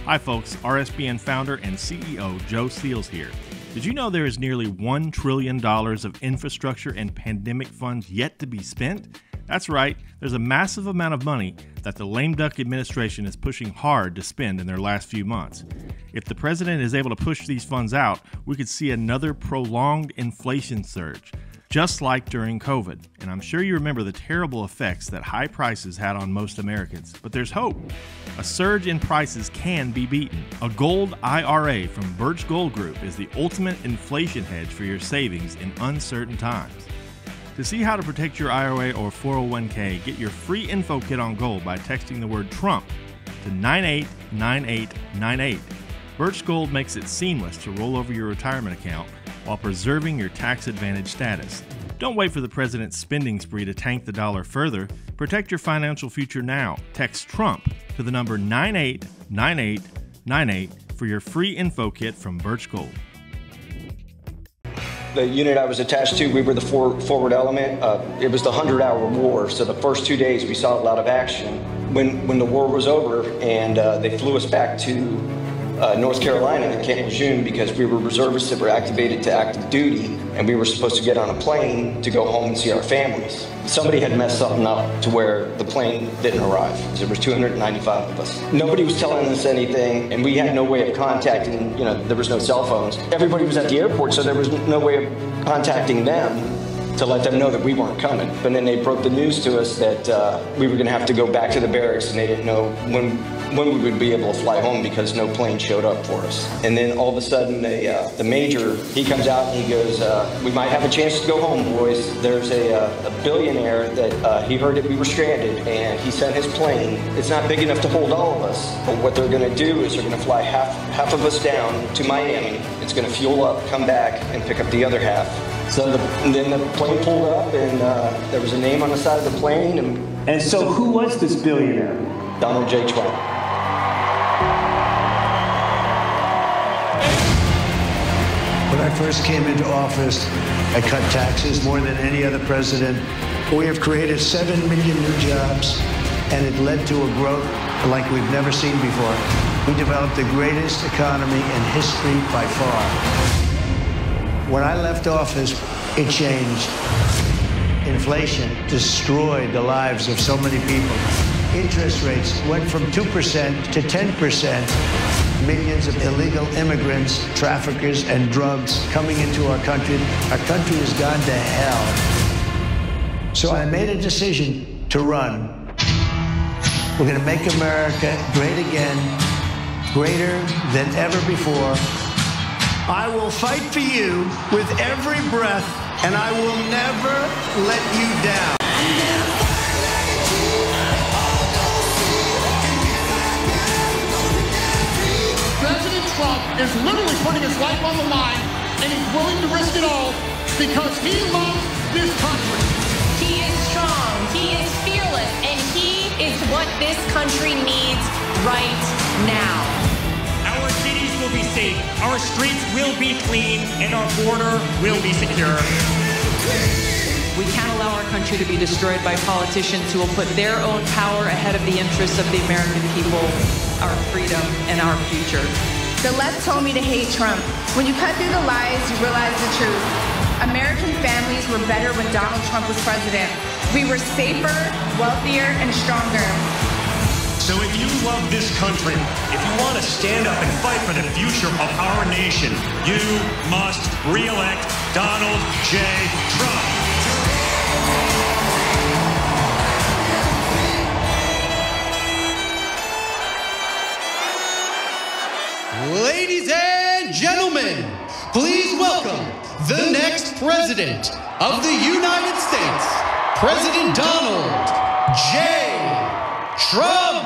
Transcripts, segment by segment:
Hi folks, RSBN founder and CEO Joe Seals here. Did you know there is nearly $1 trillion of infrastructure and pandemic funds yet to be spent? That's right, there's a massive amount of money that the lame duck administration is pushing hard to spend in their last few months. If the president is able to push these funds out, we could see another prolonged inflation surge, just like during COVID. And I'm sure you remember the terrible effects that high prices had on most Americans. But there's hope. A surge in prices can be beaten. A gold IRA from Birch Gold Group is the ultimate inflation hedge for your savings in uncertain times. To see how to protect your IRA or 401k, get your free info kit on gold by texting the word Trump to 989898. Birch Gold makes it seamless to roll over your retirement account while preserving your tax advantage status. Don't wait for the president's spending spree to tank the dollar further. Protect your financial future now. Text Trump to the number 989898 for your free info kit from Birch Gold. The unit I was attached to, we were the forward element. It was the 100-hour war, so the first 2 days we saw a lot of action. When the war was over and they flew us back to North Carolina at Camp Lejeune because we were reservists that were activated to active duty, and we were supposed to get on a plane to go home and see our families. Somebody had messed something up to where the plane didn't arrive. There was 295 of us. Nobody was telling us anything, and we had no way of contacting, there was no cell phones. Everybody was at the airport, so there was no way of contacting them to let them know that we weren't coming. But then they broke the news to us that we were gonna have to go back to the barracks, and they didn't know when we would be able to fly home because no plane showed up for us. And then all of a sudden, the major, he comes out and he goes, we might have a chance to go home, boys. There's a billionaire that he heard that we were stranded, and he sent his plane. It's not big enough to hold all of us, but what they're gonna do is they're gonna fly half of us down to Miami. It's gonna fuel up, come back, and pick up the other half. So then the plane pulled up, and there was a name on the side of the plane. And so who was this billionaire? Donald J. Trump. When I first came into office, I cut taxes more than any other president. We have created 7 million new jobs, and it led to a growth like we've never seen before. We developed the greatest economy in history by far. When I left office, it changed. Inflation destroyed the lives of so many people. Interest rates went from 2% to 10%. Millions of illegal immigrants, traffickers, and drugs coming into our country. Our country has gone to hell. So I made a decision to run. We're going to make America great again, greater than ever before. I will fight for you with every breath, and I will never let you down. President Trump is literally putting his life on the line, and he's willing to risk it all because he loves this country. He is strong, he is fearless, and he is what this country needs right now. Our cities will be safe, our streets will be clean, and our border will be secure. We can't allow our country to be destroyed by politicians who will put their own power ahead of the interests of the American people, our freedom, and our future. The left told me to hate Trump. When you cut through the lies, you realize the truth. American families were better when Donald Trump was president. We were safer, wealthier, and stronger. So if you love this country, if you want to stand up and fight for the future of our nation, you must re-elect Donald J. Trump. Ladies and gentlemen, please welcome the next president of the United States, President Donald J. Trump.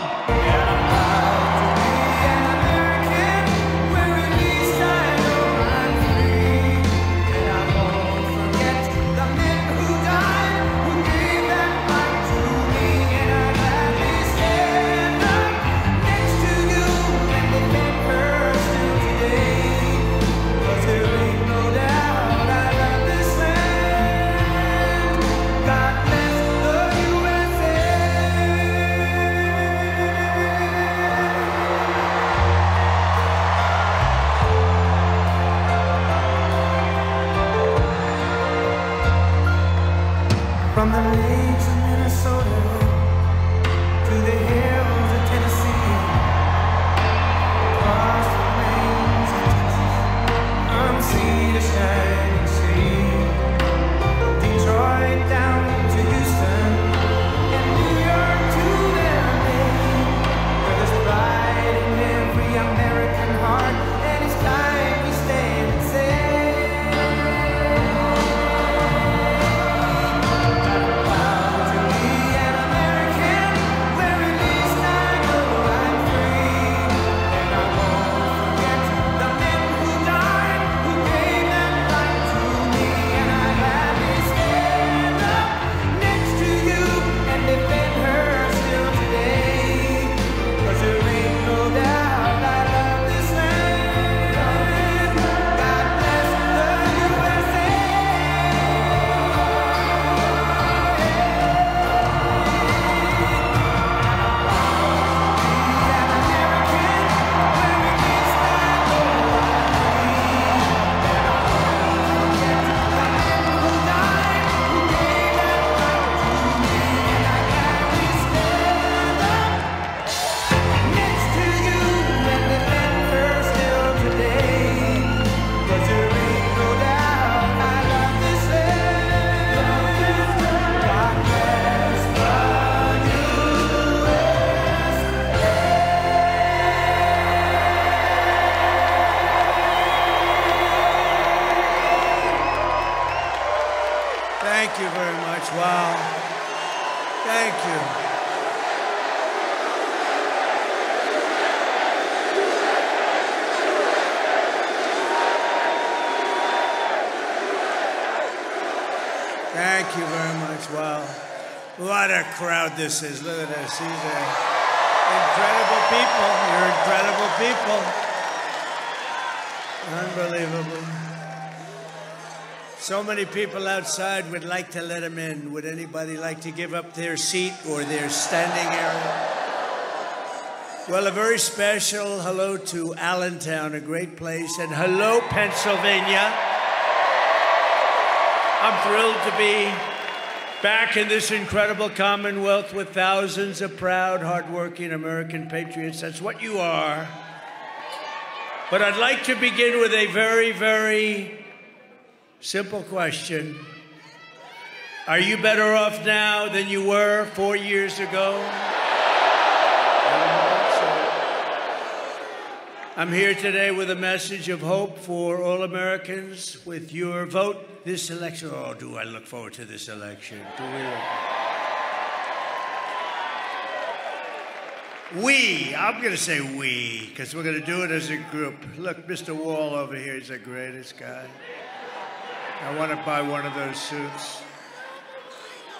Thank you very much. Wow. What a crowd this is. Look at this. These are incredible people. You're incredible people. Unbelievable. So many people outside would like to let them in. Would anybody like to give up their seat or their standing area? Well, a very special hello to Allentown, a great place, and hello, Pennsylvania. I'm thrilled to be back in this incredible Commonwealth with thousands of proud, hardworking American patriots. That's what you are. But I'd like to begin with a very, very simple question. Are you better off now than you were 4 years ago? I'm here today with a message of hope for all Americans. With your vote, this election, oh, do I look forward to this election. I'm going to say we, because we're going to do it as a group. Look, Mr. Wall over here is the greatest guy. I want to buy one of those suits.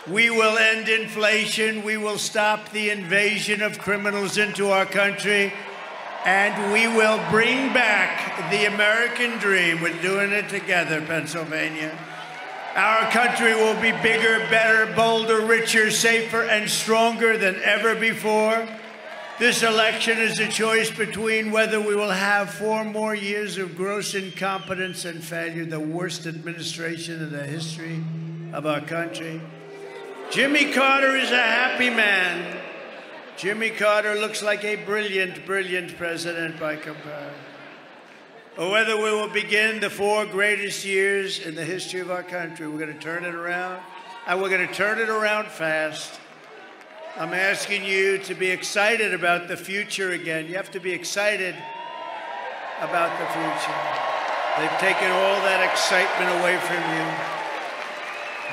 We will end inflation. We will stop the invasion of criminals into our country. And we will bring back the American dream. We're doing it together, Pennsylvania. Our country will be bigger, better, bolder, richer, safer, and stronger than ever before. This election is a choice between whether we will have 4 more years of gross incompetence and failure, the worst administration in the history of our country. Jimmy Carter is a happy man. Jimmy Carter looks like a brilliant, brilliant president by comparison. Or whether we will begin the 4 greatest years in the history of our country. We're going to turn it around, and we're going to turn it around fast. I'm asking you to be excited about the future again. You have to be excited about the future. They've taken all that excitement away from you.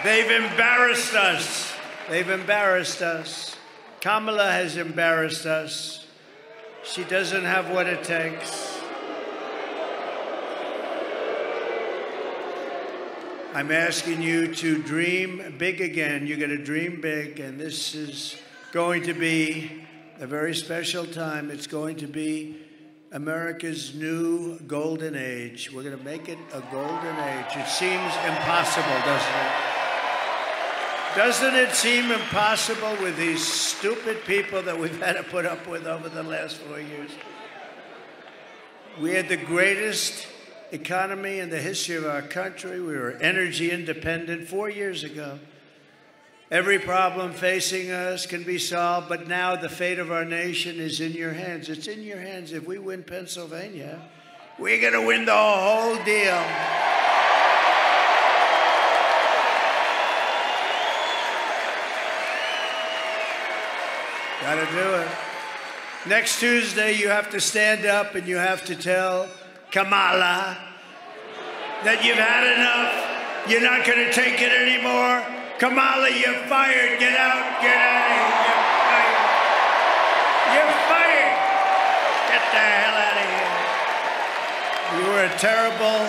They've embarrassed us. They've embarrassed us. Kamala has embarrassed us. She doesn't have what it takes. I'm asking you to dream big again. You're going to dream big, and this is going to be a very special time. It's going to be America's new golden age. We're going to make it a golden age. It seems impossible, doesn't it? Doesn't it seem impossible with these stupid people that we've had to put up with over the last 4 years? We had the greatest economy in the history of our country. We were energy independent 4 years ago. Every problem facing us can be solved, but now the fate of our nation is in your hands. It's in your hands. If we win Pennsylvania, we're going to win the whole deal. Got to do it. Next Tuesday, you have to stand up and you have to tell Kamala that you've had enough. You're not going to take it anymore. Kamala, you're fired. Get out. Get out of here. You're fired. Get the hell out of here. You were a terrible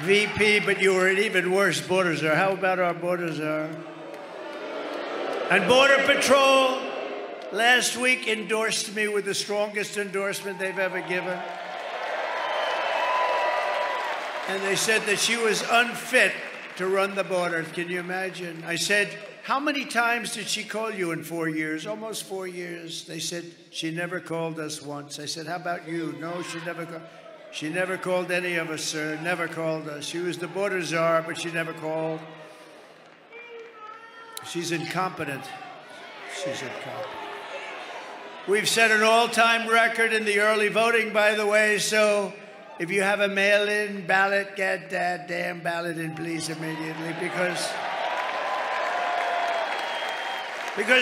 VP, but you were an even worse border czar. How about our border czar? And Border Patrol last week endorsed me with the strongest endorsement they've ever given. And they said that she was unfit to run the border. Can you imagine? I said, how many times did she call you in 4 years? Almost 4 years. They said, she never called us once. I said, how about you? No, she never called. She never called any of us, sir. Never called us. She was the border czar, but she never called. She's incompetent. She's incompetent. We've set an all-time record in the early voting, by the way, so if you have a mail-in ballot, get that damn ballot in, please, immediately, because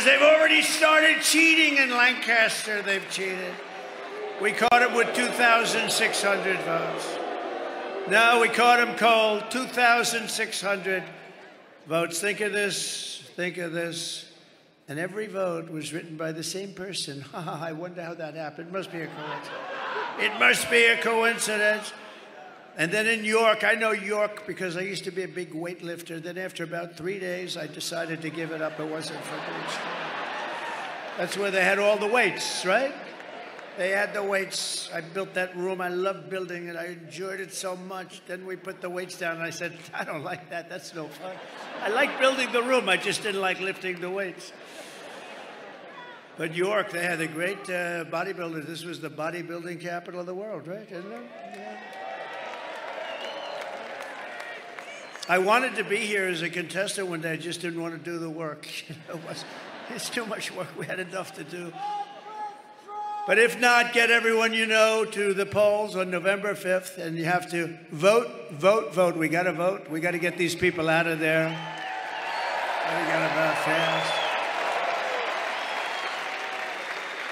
they've already started cheating in Lancaster. They've cheated. We caught them with 2,600 votes. No, we caught them cold. 2,600 votes. Think of this. Think of this. And every vote was written by the same person. I wonder how that happened. It must be a coincidence. It must be a coincidence. And then in York, I know York because I used to be a big weightlifter. Then after about 3 days, I decided to give it up. It wasn't for me. That's where they had all the weights, right? They had the weights. I built that room. I loved building it. I enjoyed it so much. Then we put the weights down, and I said, I don't like that. That's no fun. I like building the room. I just didn't like lifting the weights. But York, they had a great bodybuilder. This was the bodybuilding capital of the world, right? Isn't it? Yeah. I wanted to be here as a contestant one day. I just didn't want to do the work. It's too much work. We had enough to do. But if not, get everyone you know to the polls on November 5th, and you have to vote, vote, vote. We got to vote. We got to get these people out of there. We got to vote fast.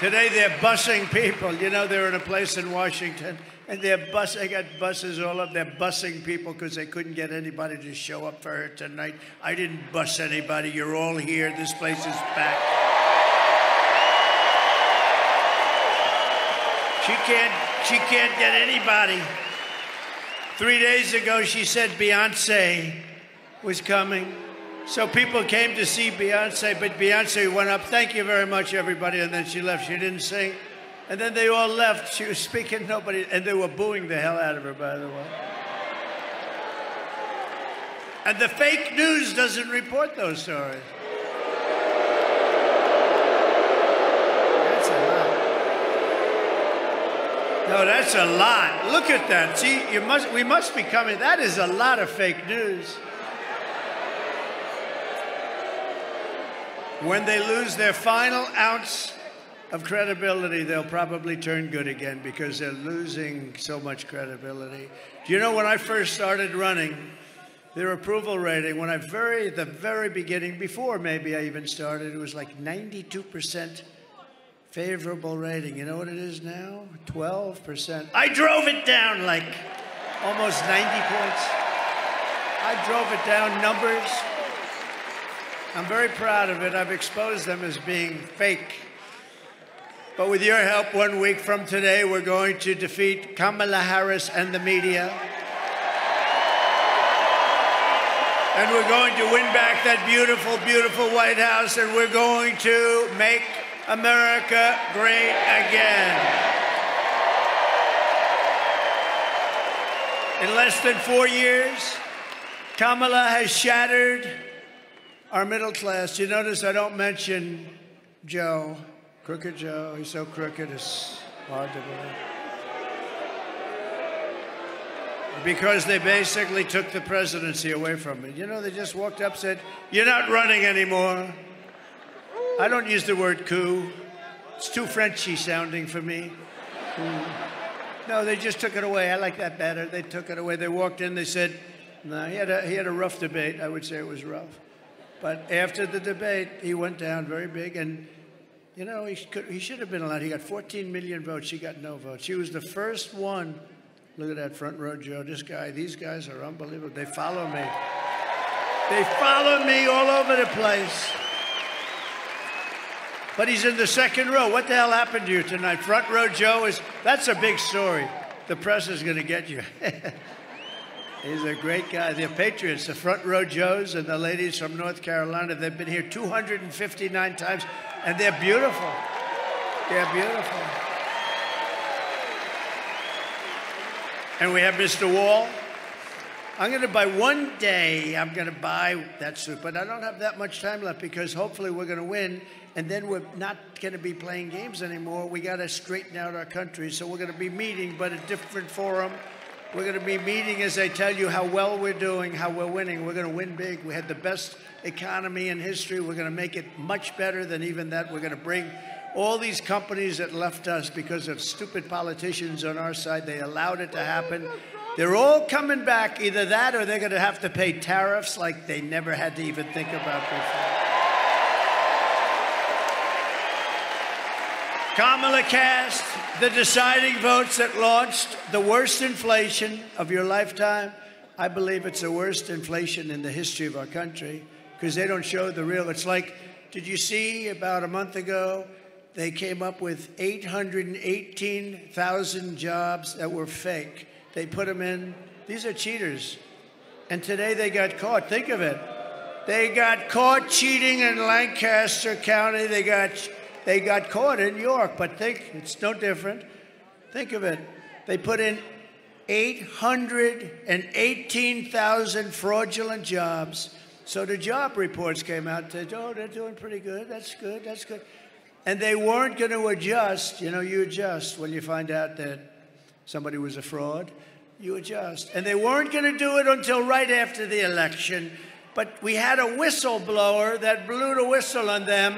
Today they're busing people. You know, they're in a place in Washington, and they got buses all up. They're busing people because they couldn't get anybody to show up for her tonight. I didn't bus anybody. You're all here. This place is packed. She can't get anybody. 3 days ago, she said Beyonce was coming. So people came to see Beyonce, but Beyonce went up, thank you very much, everybody, and then she left. She didn't sing. And then they all left. She was speaking, nobody, and they were booing the hell out of her, by the way. And the fake news doesn't report those stories. That's a lot. No, that's a lot. Look at that. See, we must be coming. That is a lot of fake news. When they lose their final ounce of credibility, they'll probably turn good again because they're losing so much credibility. Do you know when I first started running, their approval rating, at the very beginning, before maybe I even started, it was like 92% favorable rating. You know what it is now? 12%. I drove it down like almost 90 points. I drove it down numbers. I'm very proud of it. I've exposed them as being fake. But with your help, 1 week from today, we're going to defeat Kamala Harris and the media. And we're going to win back that beautiful, beautiful White House, and we're going to make America great again. In less than 4 years, Kamala has shattered our middle class. You notice I don't mention Joe, Crooked Joe. He's so crooked, it's hard to believe. Because they basically took the presidency away from me. You know, they just walked up and said, you're not running anymore. I don't use the word coup. It's too Frenchy sounding for me. No, they just took it away. I like that better. They took it away. They walked in, they said, no, he had a rough debate. I would say it was rough. But after the debate, he went down very big, and, you know, he should have been allowed. He got 14 million votes. She got no votes. She was the first one. Look at that front row, Joe. These guys are unbelievable. They follow me. They follow me all over the place. But he's in the second row. What the hell happened to you tonight? Front row Joe that's a big story. The press is going to get you. He's a great guy. They're patriots, the front row Joes and the ladies from North Carolina. They've been here 259 times, and they're beautiful. They're beautiful. And we have Mr. Wall. I'm going to buy that suit, but I don't have that much time left because hopefully we're going to win, and then we're not going to be playing games anymore. We got to straighten out our country, so we're going to be meeting, but a different forum. We're going to be meeting as I tell you how well we're doing, how we're winning. We're going to win big. We had the best economy in history. We're going to make it much better than even that. We're going to bring all these companies that left us because of stupid politicians on our side. They allowed it to happen. They're all coming back. Either that or they're going to have to pay tariffs like they never had to even think about before. Kamala cast the deciding votes that launched the worst inflation of your lifetime. I believe it's the worst inflation in the history of our country because they don't show the real. It's like, did you see about a month ago, they came up with 818,000 jobs that were fake. They put them in These are cheaters. And today they got caught. Think of it. They got caught cheating in Lancaster County. They got caught in York. But think, it's no different. Think of it. They put in 818,000 fraudulent jobs. So the job reports came out and said, oh, they're doing pretty good. That's good. That's good. And they weren't going to adjust. You know, you adjust when you find out that somebody was a fraud. You adjust. And they weren't going to do it until right after the election. But we had a whistleblower that blew the whistle on them.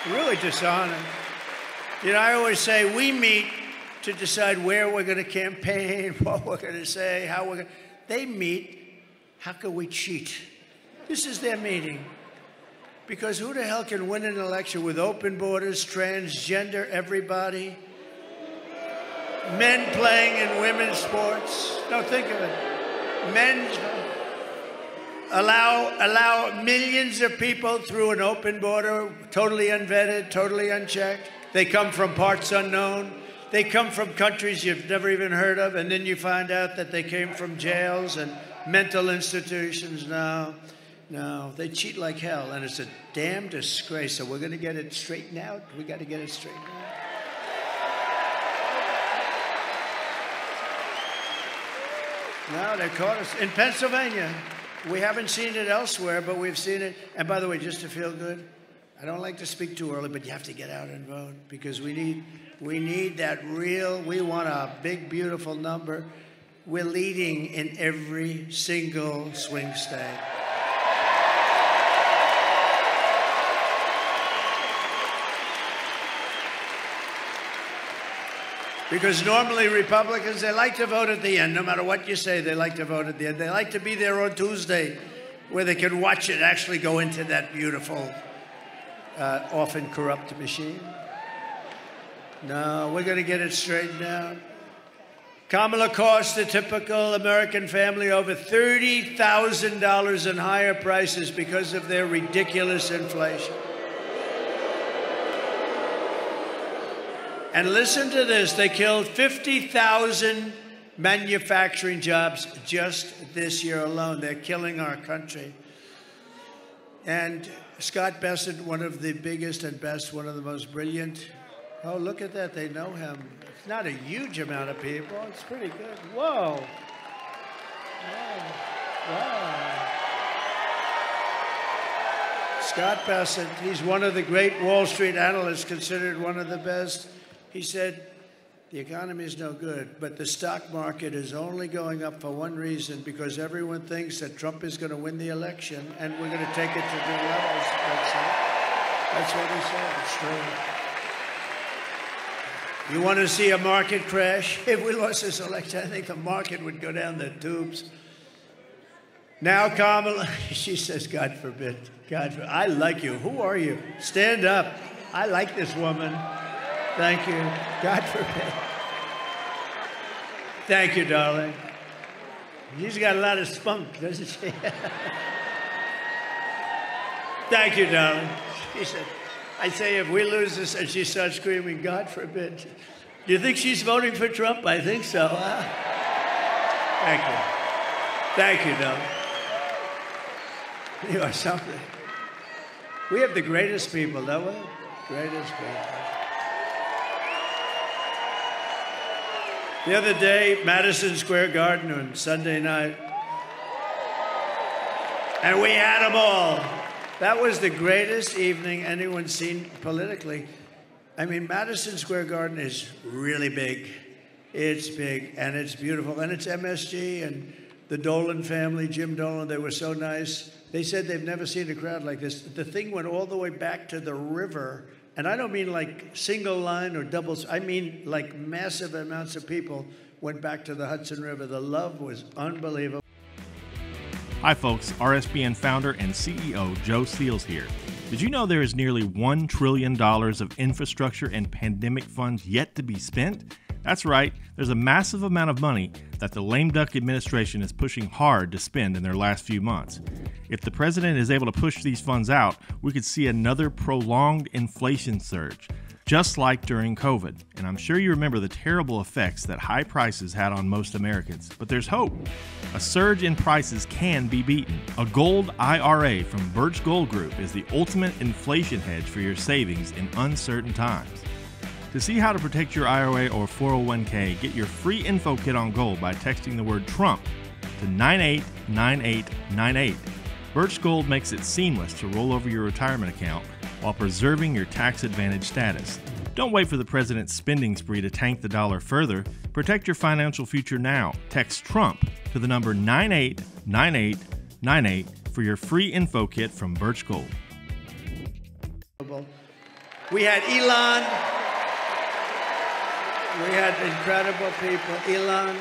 Really dishonored. You know, I always say we meet to decide where we're going to campaign, what we're going to say, how we're going to... They meet, how can we cheat? This is their meeting. Because who the hell can win an election with open borders, transgender everybody, men playing in women's sports? No, think of it. Men allow millions of people through an open border, totally unvetted, totally unchecked. They come from parts unknown. They come from countries you've never even heard of, and then you find out that they came from jails and mental institutions. No, they cheat like hell, and it's a damn disgrace. So we're going to get it straightened out. We got to get it straightened out. No, they caught us in Pennsylvania. We haven't seen it elsewhere, but we've seen it. And by the way, just to feel good, I don't like to speak too early, but you have to get out and vote because we need that real, we want a big, beautiful number. We're leading in every single swing state. Because normally Republicans, they like to vote at the end. No matter what you say, they like to vote at the end. They like to be there on Tuesday where they can watch it actually go into that beautiful, often corrupt machine. No, we're going to get it straightened out. Kamala cost the typical American family over $30,000 in higher prices because of their ridiculous inflation. And listen to this, they killed 50,000 manufacturing jobs just this year alone. They're killing our country. And Scott Bessent, one of the biggest and best, one of the most brilliant. Oh, look at that, they know him. It's not a huge amount of people, it's pretty good. Whoa. Wow. Scott Bessent, he's one of the great Wall Street analysts, considered one of the best. He said, the economy is no good, but the stock market is only going up for one reason, because everyone thinks that Trump is going to win the election and we're going to take it to new levels. That's what he said. It's true. You want to see a market crash? If we lost this election, I think the market would go down the tubes. Now Kamala, she says, God forbid. God forbid. I like you. Who are you? Stand up. I like this woman. Thank you. God forbid. Thank you, darling. She's got a lot of spunk, doesn't she? Thank you, darling. She said, I say, if we lose this, and she starts screaming, God forbid. Do you think she's voting for Trump? I think so. Thank you. Thank you, darling. You are something. We have the greatest people, don't we? Greatest people. The other day, Madison Square Garden on Sunday night, and we had them all. That was the greatest evening anyone's seen politically. I mean, Madison Square Garden is really big. It's big, and it's beautiful, and it's MSG, and the Dolan family, Jim Dolan, they were so nice. They said they've never seen a crowd like this. The thing went all the way back to the river. And I don't mean like single line or doubles. I mean like massive amounts of people went back to the Hudson River. The love was unbelievable. Hi folks, RSBN founder and CEO Joe Seals here. Did you know there is nearly $1 trillion of infrastructure and pandemic funds yet to be spent? That's right, there's a massive amount of money that the lame duck administration is pushing hard to spend in their last few months. If the president is able to push these funds out, we could see another prolonged inflation surge. just like during COVID. And I'm sure you remember the terrible effects that high prices had on most Americans. But there's hope. A surge in prices can be beaten. A gold IRA from Birch Gold Group is the ultimate inflation hedge for your savings in uncertain times. To see how to protect your IRA or 401k, get your free info kit on gold by texting the word Trump to 989898. Birch Gold makes it seamless to roll over your retirement account while preserving your tax advantage status. Don't wait for the president's spending spree to tank the dollar further. Protect your financial future now. Text Trump to the number 989898 for your free info kit from Birch Gold. We had Elon. We had incredible people. Elon.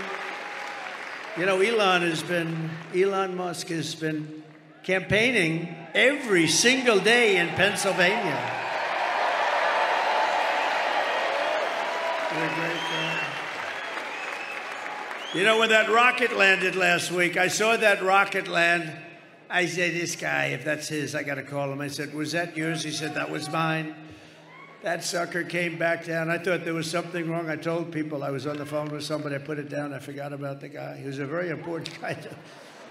You know, Elon Musk has been campaigning every single day in Pennsylvania. What a great guy. You know, when that rocket landed last week, I saw that rocket land. I said, this guy, if that's his, I got to call him. I said, was that yours? He said, that was mine. That sucker came back down. I thought there was something wrong. I told people I was on the phone with somebody. I put it down. I forgot about the guy. He was a very important guy.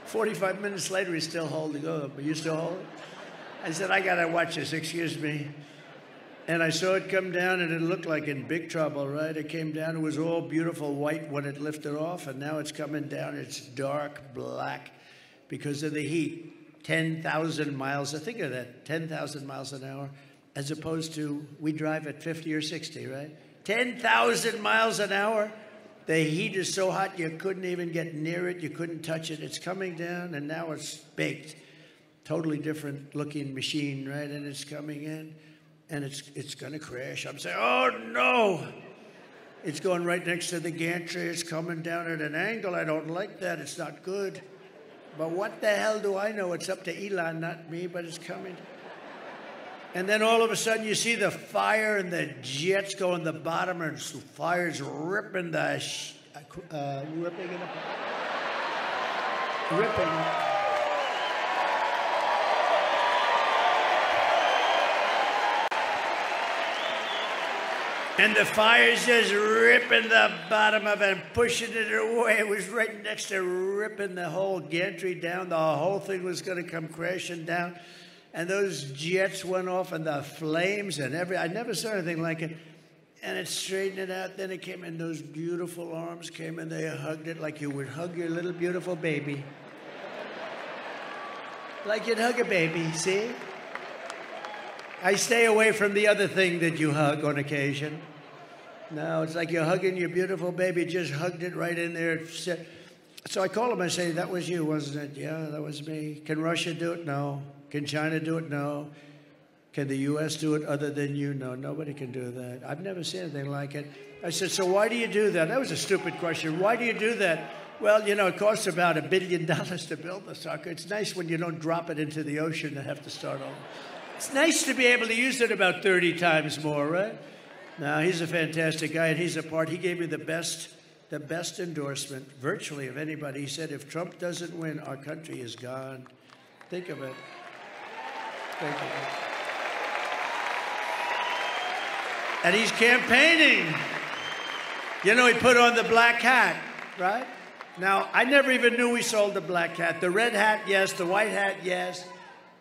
45 minutes later, he's still holding up. Are you still holding? I said, I got to watch this. Excuse me. And I saw it come down, and it looked like in big trouble, right? It came down. It was all beautiful white when it lifted off, and now it's coming down. It's dark black because of the heat. 10,000 miles. Think of that, 10,000 miles an hour, as opposed to we drive at 50 or 60, right? 10,000 miles an hour. The heat is so hot you couldn't even get near it. You couldn't touch it. It's coming down, and now it's baked. Totally different looking machine, right? And it's coming in, and it's going to crash. I'm saying, oh, no. It's going right next to the gantry. It's coming down at an angle. I don't like that. It's not good. But what the hell do I know? It's up to Elon, not me, but it's coming. And then all of a sudden, you see the fire and the jets go in the bottom, and fire's ripping the ripping it apart. Ripping. And the fire's just ripping the bottom of it and pushing it away. It was right next to ripping the whole gantry down. The whole thing was going to come crashing down. And those jets went off, and the flames and I never saw anything like it. And it straightened it out. Then it came in, those beautiful arms came in. They hugged it like you would hug your little beautiful baby. Like you'd hug a baby, see? I stay away from the other thing that you hug on occasion. No, it's like you're hugging your beautiful baby. Just hugged it right in there. So I call him, I say, that was you, wasn't it? Yeah, that was me. Can Russia do it? No. Can China do it? No. Can the U.S. do it other than you? No, nobody can do that. I've never seen anything like it. I said, so why do you do that? That was a stupid question. Why do you do that? Well, you know, it costs about $1 billion to build the sucker. It's nice when you don't drop it into the ocean and have to start over. It's nice to be able to use it about 30 times more, right? Now, he's a fantastic guy, and he's a part. He gave me the best endorsement virtually of anybody. He said, if Trump doesn't win, our country is gone. Think of it. Think of it. And he's campaigning. You know, he put on the black hat, right? Now, I never even knew he sold the black hat. The red hat, yes. The white hat, yes.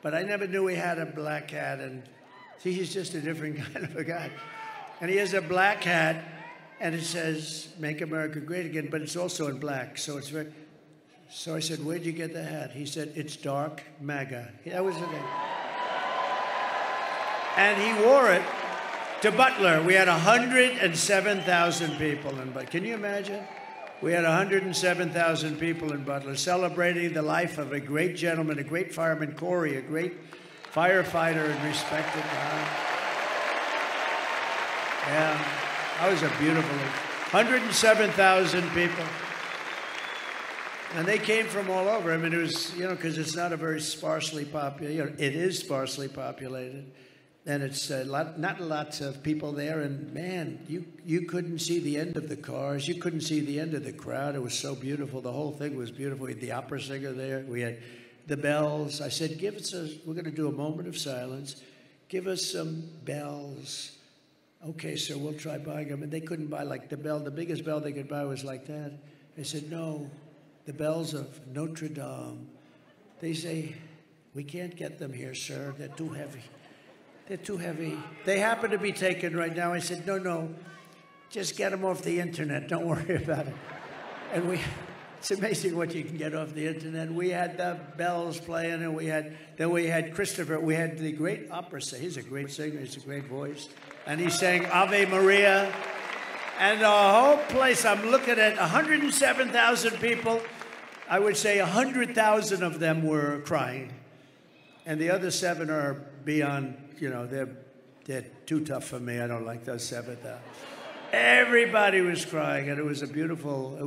But I never knew he had a black hat. And see, he's just a different kind of a guy. And he has a black hat, and it says, Make America Great Again, but it's also in black. So it's very... So I said, where'd you get the hat? He said, it's dark MAGA. That was the name. And he wore it to Butler. We had 107,000 people in Butler. Can you imagine? We had 107,000 people in Butler celebrating the life of a great gentleman, a great fireman, Corey, a great firefighter and respected guy. Yeah, that was a beautiful 107,000 people. And they came from all over. I mean, it was, you know, because it's not a very sparsely populated, you know, it is sparsely populated. And it's not lots of people there. And, man, you couldn't see the end of the cars. You couldn't see the end of the crowd. It was so beautiful. The whole thing was beautiful. We had the opera singer there. We had the bells. I said, we're going to do a moment of silence. Give us some bells Okay, sir, we'll try buying them. And they couldn't buy like the bell. The biggest bell they could buy was like that. I said, no, the bells of Notre Dame. They say, we can't get them here, sir. They're too heavy. They're too heavy. They happen to be taken right now. I said, no, just get them off the internet. Don't worry about it. And it's amazing what you can get off the internet. We had the bells playing, and then we had Christopher. We had the great opera singer. He's a great singer. He's a great voice. And he sang Ave Maria. And the whole place, I'm looking at 107,000 people. I would say 100,000 of them were crying. And the other 7 are beyond, they're too tough for me. I don't like those 7. Everybody was crying, and it was a beautiful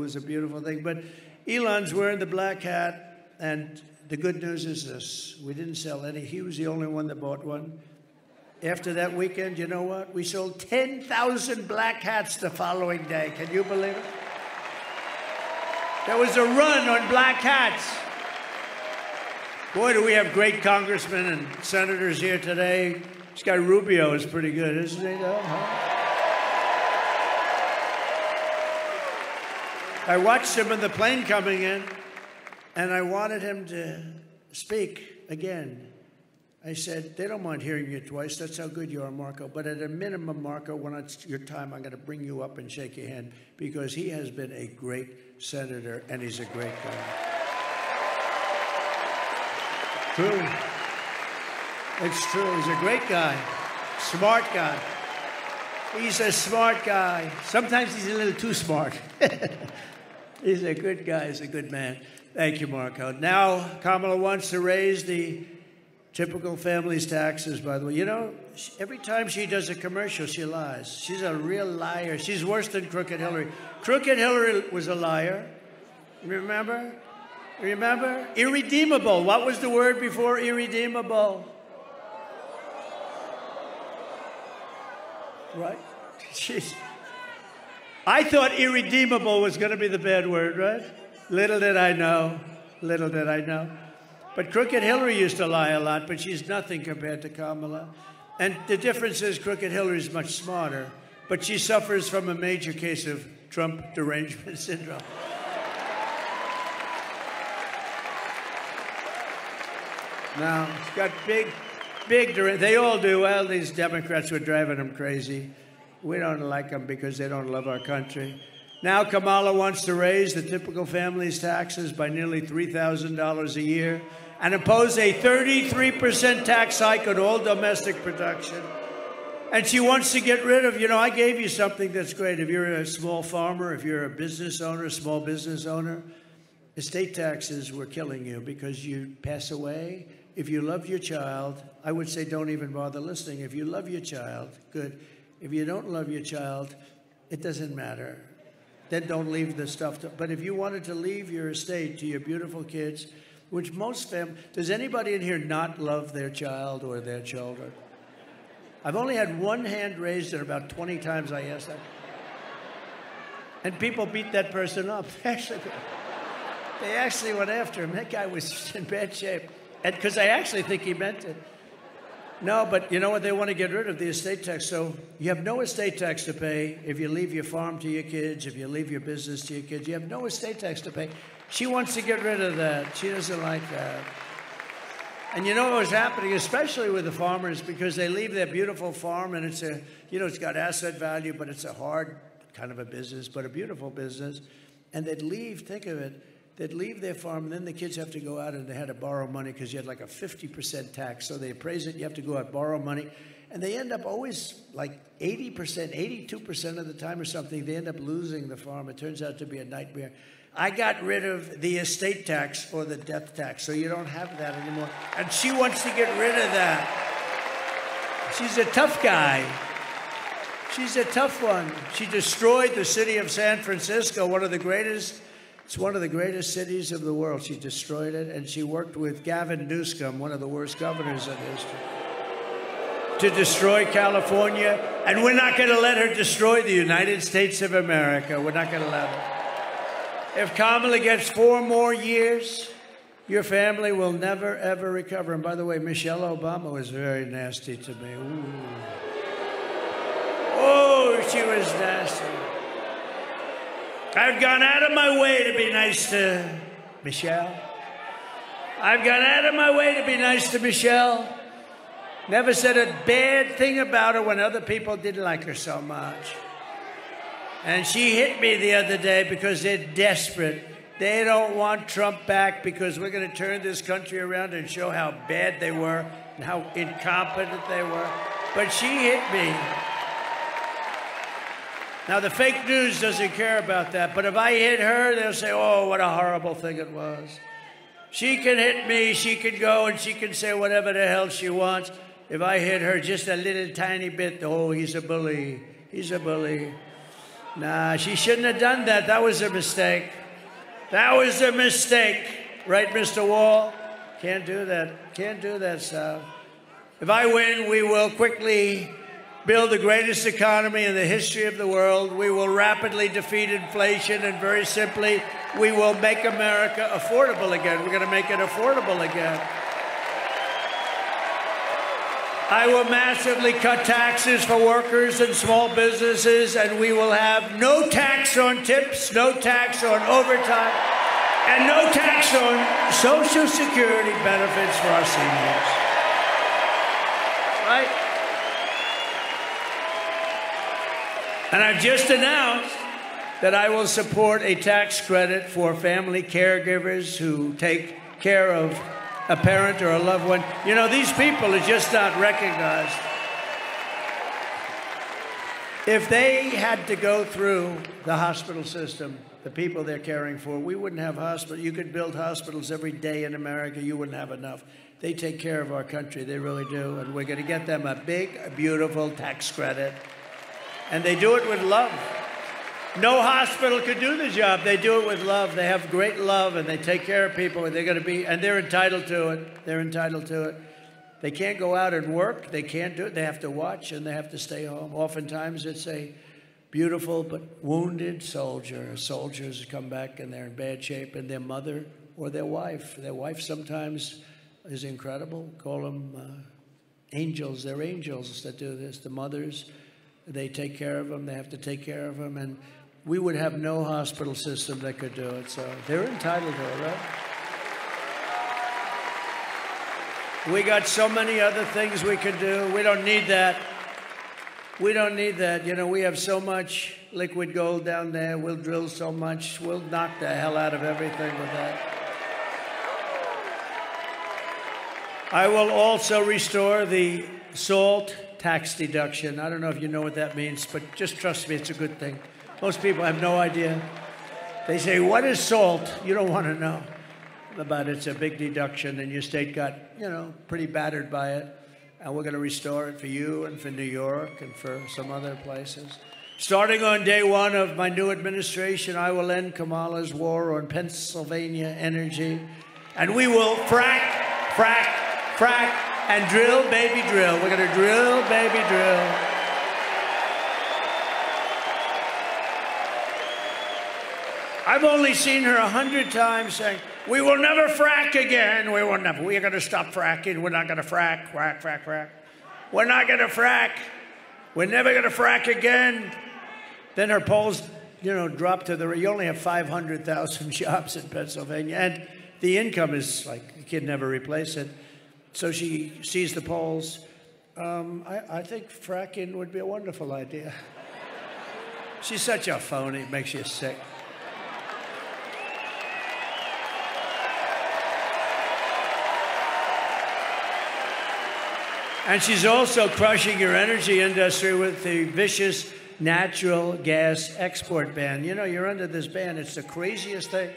thing. But Elon's wearing the black hat, and the good news is this: we didn't sell any. He was the only one that bought one. After that weekend, you know what? We sold 10,000 black hats the following day. Can you believe it? There was a run on black hats. Boy, do we have great congressmen and senators here today. This guy Rubio is pretty good, isn't he? I watched him in the plane coming in, and I wanted him to speak again. I said, they don't mind hearing you twice. That's how good you are, Marco. But at a minimum, Marco, when it's your time, I'm going to bring you up and shake your hand, because he has been a great senator, and he's a great guy. True. It's true. He's a great guy. Smart guy. He's a smart guy. Sometimes he's a little too smart. He's a good guy. He's a good man. Thank you, Marco. Now, Kamala wants to raise the typical family's taxes, by the way. You know, every time she does a commercial, she lies. She's a real liar. She's worse than Crooked Hillary. Crooked Hillary was a liar. Remember? Remember? Irredeemable. What was the word before irredeemable? Right? I thought irredeemable was going to be the bad word, right? Little did I know. Little did I know. But Crooked Hillary used to lie a lot, but she's nothing compared to Kamala. And the difference is Crooked Hillary is much smarter, but she suffers from a major case of Trump derangement syndrome. Now, she's got big they all do. Well, these Democrats were driving them crazy. We don't like them because they don't love our country. Now Kamala wants to raise the typical family's taxes by nearly $3,000 a year and impose a 33% tax hike on all domestic production. And she wants to get rid of, I gave you something that's great. If you're a small farmer, if you're a business owner, a small business owner, estate taxes were killing you because you pass away. If you love your child, I would say don't even bother listening. If you love your child, good. If you don't love your child, it doesn't matter. Then don't leave the stuff. But if you wanted to leave your estate to your beautiful kids, which most families, does anybody in here not love their child or their children? I've only had one hand raised, and about 20 times I asked that. And people beat that person up. They actually went after him. That guy was in bad shape. And because I actually think he meant it. No, but you know what? They want to get rid of the estate tax. So you have no estate tax to pay if you leave your farm to your kids, if you leave your business to your kids. You have no estate tax to pay. She wants to get rid of that. She doesn't like that. And you know what was happening, especially with the farmers, because they leave their beautiful farm, and it's it's got asset value, but it's a hard kind of a business, but a beautiful business. And they'd leave, think of it, they'd leave their farm, and then the kids have to go out and they had to borrow money because you had like a 50% tax. So they appraise it, you have to go out, borrow money. And they end up always like 80%, 82% of the time or something, they end up losing the farm. It turns out to be a nightmare. I got rid of the estate tax or the death tax, so you don't have that anymore. And she wants to get rid of that. She's a tough guy. She's a tough one. She destroyed the city of San Francisco, it's one of the greatest cities of the world. She destroyed it, and she worked with Gavin Newsom, one of the worst governors in history, to destroy California. And we're not going to let her destroy the United States of America. We're not going to let her. If Kamala gets 4 more years, your family will never, ever recover. And by the way, Michelle Obama was very nasty to me. Ooh. thought she was nasty. I've gone out of my way to be nice to Michelle. I've gone out of my way to be nice to Michelle. Never said a bad thing about her when other people didn't like her so much. And she hit me the other day because they're desperate. They don't want Trump back because we're going to turn this country around and show how bad they were and how incompetent they were. But she hit me. Now, the fake news doesn't care about that, but if I hit her, they'll say, oh, what a horrible thing it was. She can hit me, she can go, and she can say whatever the hell she wants. If I hit her just a little tiny bit, oh, he's a bully. He's a bully. Nah, she shouldn't have done that. That was a mistake. That was a mistake. Right, Mr. Wall? Can't do that. Can't do that stuff. If I win, we will quickly build the greatest economy in the history of the world. We will rapidly defeat inflation, and very simply, we will make America affordable again. We're going to make it affordable again. I will massively cut taxes for workers and small businesses, and we will have no tax on tips, no tax on overtime, and no tax on Social Security benefits for our seniors. Right? And I've just announced that I will support a tax credit for family caregivers who take care of a parent or a loved one. You know, these people are just not recognized. If they had to go through the hospital system, the people they're caring for, we wouldn't have hospitals. You could build hospitals every day in America. You wouldn't have enough. They take care of our country. They really do. And we're going to get them a big, beautiful tax credit. And they do it with love. No hospital could do the job. They do it with love. They have great love, and they take care of people, and they're going to be, and they're entitled to it. They're entitled to it. They can't go out and work. They can't do it. They have to watch, and they have to stay home. Oftentimes, it's a beautiful but wounded soldier. Soldiers come back, and they're in bad shape, and their mother or their wife sometimes is incredible. Call them angels. They're angels that do this. The mothers, they take care of them. They have to take care of them. And we would have no hospital system that could do it. So they're entitled to it, right? We got so many other things we could do. We don't need that. We don't need that. You know, we have so much liquid gold down there. We'll drill so much. We'll knock the hell out of everything with that. I will also restore the SALT tax deduction. I don't know if you know what that means, but just trust me, it's a good thing. Most people have no idea. They say, what is SALT? You don't want to know about it. It's a big deduction, and your state got, you know, pretty battered by it. And we're going to restore it for you and for New York and for some other places. Starting on day one of my new administration, I will end Kamala's war on Pennsylvania energy. And we will frack, and drill, baby, drill. We're going to drill, baby, drill. I've only seen her 100 times saying, we will never frack again. We will never. We're going to stop fracking. We're not going to frack. We're not going to frack. We're never going to frack again. Then her polls, you know, drop to the, you only have 500,000 jobs in Pennsylvania. And the income is like, you can never replace it. So she sees the polls. I think fracking would be a wonderful idea. She's such a phony, it makes you sick. And she's also crushing your energy industry with the vicious natural gas export ban. You know, you're under this ban. It's the craziest thing.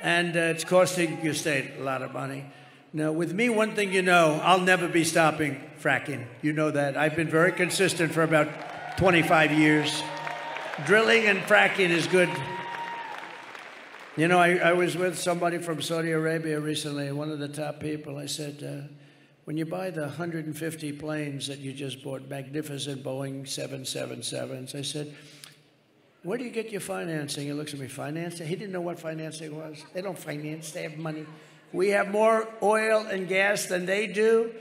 And it's costing your state a lot of money. Now, with me, one thing you know, I'll never be stopping fracking. You know that. I've been very consistent for about 25 years. Drilling and fracking is good. You know, I was with somebody from Saudi Arabia recently, one of the top people. I said, when you buy the 150 planes that you just bought, magnificent Boeing 777s, I said, where do you get your financing? He looks at me, financing? He didn't know what financing was. They don't finance, they have money. We have more oil and gas than they do.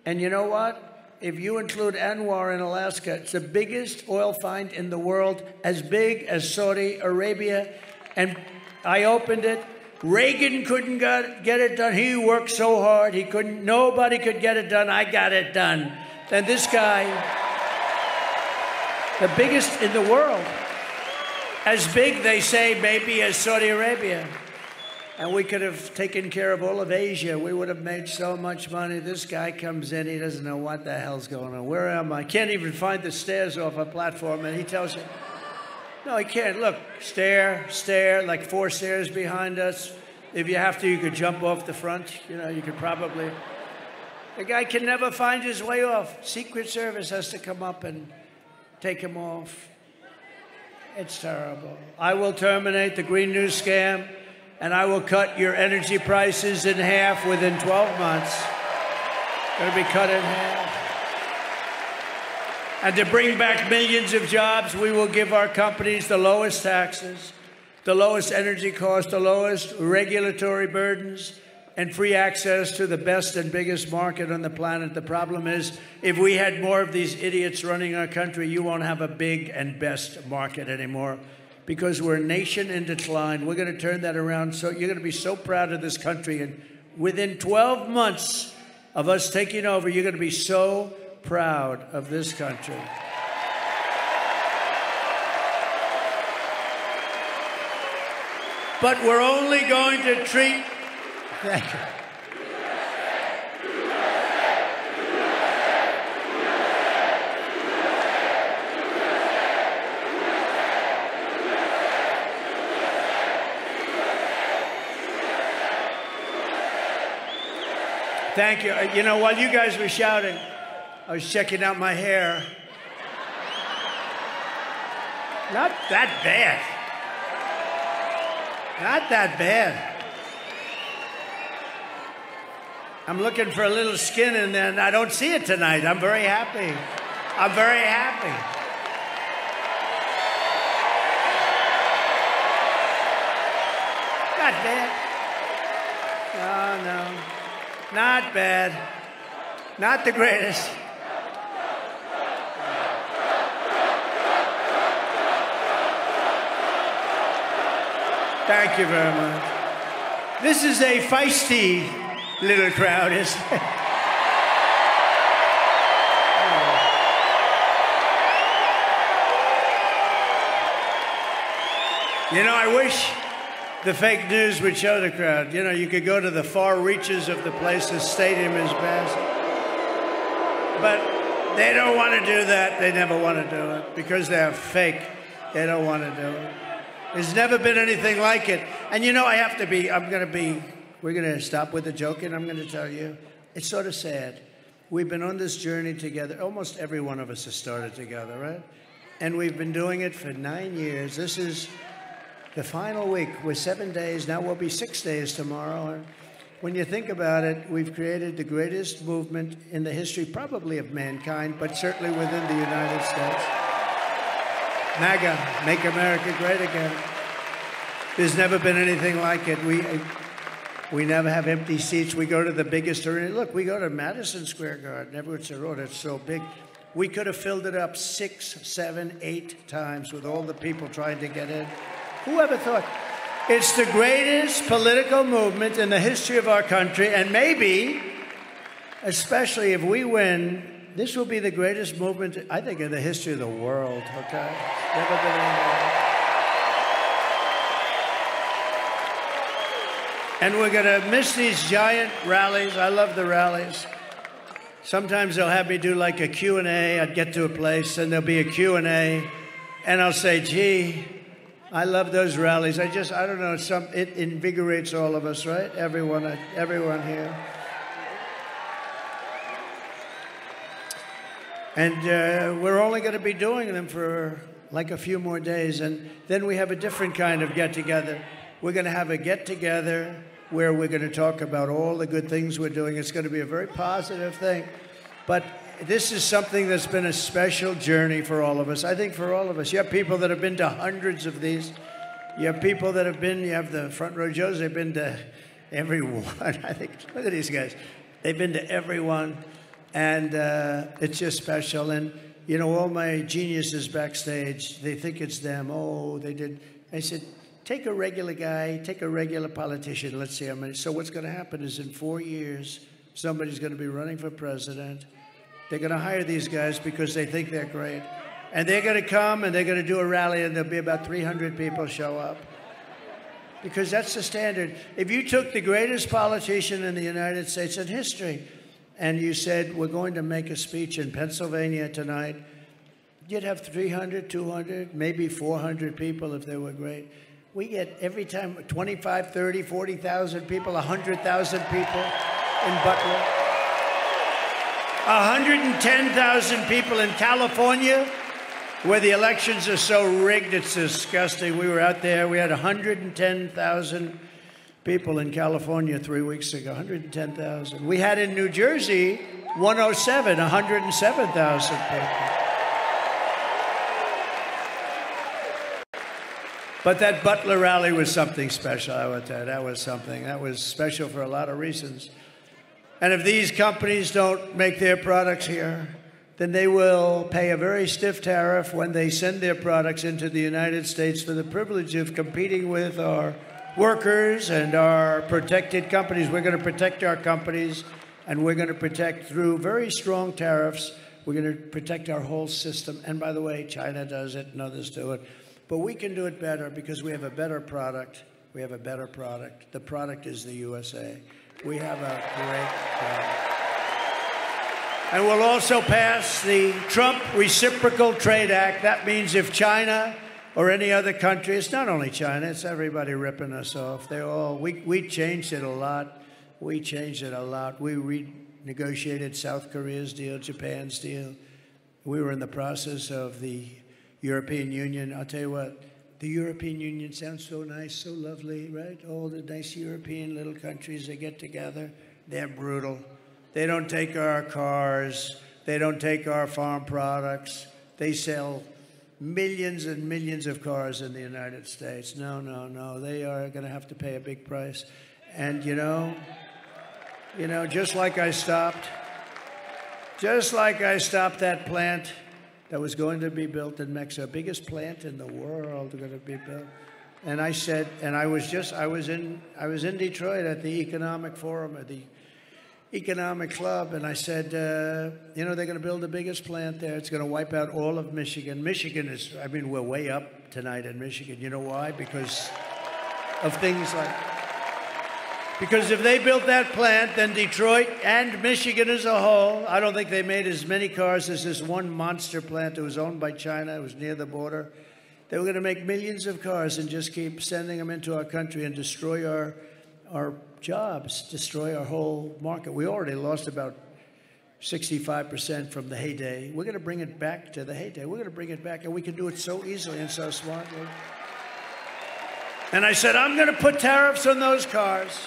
And you know what? if you include Anwar in Alaska, it's the biggest oil find in the world, as big as Saudi Arabia. And I opened it. Reagan couldn't get it done. He worked so hard. Nobody could get it done. I got it done. And this guy, the biggest in the world, as big, they say, maybe as Saudi Arabia. And we could have taken care of all of Asia. We would have made so much money. This guy comes in, he doesn't know what the hell's going on. Where am I? Can't even find the stairs off a platform, and he tells you, no, he can't. Look, stair, like 4 stairs behind us. If you have to, you could jump off the front. You know, you could probably. The guy can never find his way off. Secret Service has to come up and take him off. It's terrible. I will terminate the Green New scam, and I will cut your energy prices in half within 12 months. Going to be cut in half. And to bring back millions of jobs, we will give our companies the lowest taxes, the lowest energy costs, the lowest regulatory burdens, and free access to the best and biggest market on the planet. The problem is, if we had more of these idiots running our country, you won't have a big and best market anymore, because we're a nation in decline. We're going to turn that around. So you're going to be so proud of this country. And within 12 months of us taking over, you're going to be so proud of this country. But we're only going to treat... Thank you. Thank you. You know, while you guys were shouting, I was checking out my hair. Not that bad. Not that bad. I'm looking for a little skin in there, and I don't see it tonight. I'm very happy. I'm very happy. Not bad. Oh, no. Not bad. Not the greatest. Thank you very much. This is a feisty little crowd, isn't it? You know, I wish the fake news would show the crowd. You know, you could go to the far reaches of the place. The stadium is vast. But they don't want to do that. They never want to do it because they're fake. They don't want to do it. There's never been anything like it. And you know, we're going to stop with the joking. I'm going to tell you, it's sort of sad. We've been on this journey together. Almost every one of us has started together, right? And we've been doing it for 9 years. This is the final week. We're 7 days. Now we'll be 6 days tomorrow. And when you think about it, we've created the greatest movement in the history, probably of mankind, but certainly within the United States. MAGA, Make America Great Again. There's never been anything like it. We never have empty seats. We go to the biggest arena. Look, we go to Madison Square Garden. Everyone said, oh, that's so big. We could have filled it up 6, 7, 8 times with all the people trying to get in. Who ever thought? It's the greatest political movement in the history of our country, and maybe, especially if we win, this will be the greatest movement, I think, in the history of the world, okay? Never been anything. And we're going to miss these giant rallies. I love the rallies. Sometimes they'll have me do like a Q&A. I'd get to a place, and there'll be a Q&A, and I'll say, gee, I love those rallies. I don't know, it invigorates all of us, right? Everyone here. And we're only going to be doing them for like a few more days. And then we have a different kind of get-together. We're going to have a get-together where we're going to talk about all the good things we're doing. It's going to be a very positive thing. But this is something that's been a special journey for all of us. I think for all of us. You have people that have been to hundreds of these. You have people that have been, you have the front row Joes, they've been to every one. I think, look at these guys. They've been to every one. And it's just special. And, you know, all my geniuses backstage, they think it's them. Oh, they did. I said, take a regular guy, take a regular politician. Let's see how many. So what's going to happen is in 4 years, somebody's going to be running for president. They're going to hire these guys because they think they're great. And they're going to come and they're going to do a rally and there'll be about 300 people show up. Because that's the standard. If you took the greatest politician in the United States in history and you said, we're going to make a speech in Pennsylvania tonight, you'd have 300, 200, maybe 400 people if they were great. We get every time 25, 30, 40,000 people, 100,000 people in Butler. 110,000 people in California, where the elections are so rigged, it's disgusting. We were out there, we had 110,000 people in California 3 weeks ago, 110,000. We had in New Jersey, 107,000 people. But that Butler rally was something special, I would tell you. That was something. That was special for a lot of reasons. And if these companies don't make their products here, then they will pay a very stiff tariff when they send their products into the United States for the privilege of competing with our workers and our protected companies. We're going to protect our companies, and we're going to protect through very strong tariffs. We're going to protect our whole system. And by the way, China does it and others do it. But we can do it better because we have a better product. We have a better product. The product is the USA. We have a great product. And we'll also pass the Trump Reciprocal Trade Act. That means if China or any other country, it's not only China, it's everybody ripping us off. They all, we changed it a lot. We changed it a lot. We renegotiated South Korea's deal, Japan's deal. We were in the process of the European Union. I'll tell you what, the European Union sounds so nice, so lovely, right? All the nice European little countries, they get together. They're brutal. They don't take our cars. They don't take our farm products. They sell millions and millions of cars in the United States. No, no, no. They are going to have to pay a big price. And, you know, just like I stopped that plant that was going to be built in Mexico, biggest plant in the world going to be built. And I said, and I was in Detroit at the Economic Forum, at the Economic Club, and I said, you know, they're going to build the biggest plant there. It's going to wipe out all of Michigan. Michigan is, I mean, we're way up tonight in Michigan. You know why? Because of things like, because if they built that plant, then Detroit and Michigan as a whole, I don't think they made as many cars as this one monster plant that was owned by China. It was near the border. They were going to make millions of cars and just keep sending them into our country and destroy our jobs, destroy our whole market. We already lost about 65% from the heyday. We're going to bring it back to the heyday. We're going to bring it back, and we can do it so easily and so smartly. And I said, I'm going to put tariffs on those cars.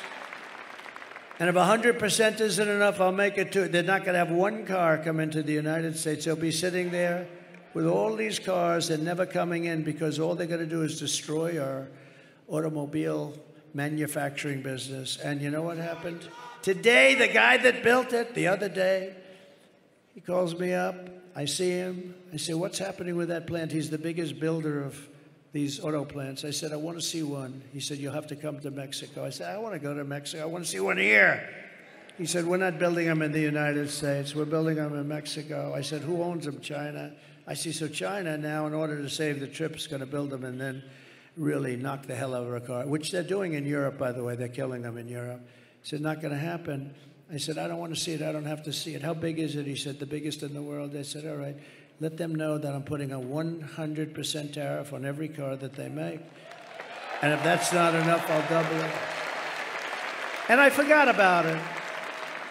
And if 100% isn't enough, I'll make it too. They're not going to have one car come into the United States. They'll be sitting there with all these cars and never coming in because all they're going to do is destroy our automobile manufacturing business. And you know what happened? Today, the guy that built it, the other day, he calls me up. I see him. I say, what's happening with that plant? He's the biggest builder of these auto plants. I said, I want to see one. He said, you'll have to come to Mexico. I said, I want to go to Mexico. I want to see one here. He said, we're not building them in the United States. We're building them in Mexico. I said, who owns them? China. I see, so China now, in order to save the trip, is going to build them and then really knock the hell out of a car, which they're doing in Europe, by the way. They're killing them in Europe. He said, not going to happen. I said, I don't want to see it. I don't have to see it. How big is it? He said, the biggest in the world. I said, all right, let them know that I'm putting a 100% tariff on every car that they make. And if that's not enough, I'll double it. And I forgot about it.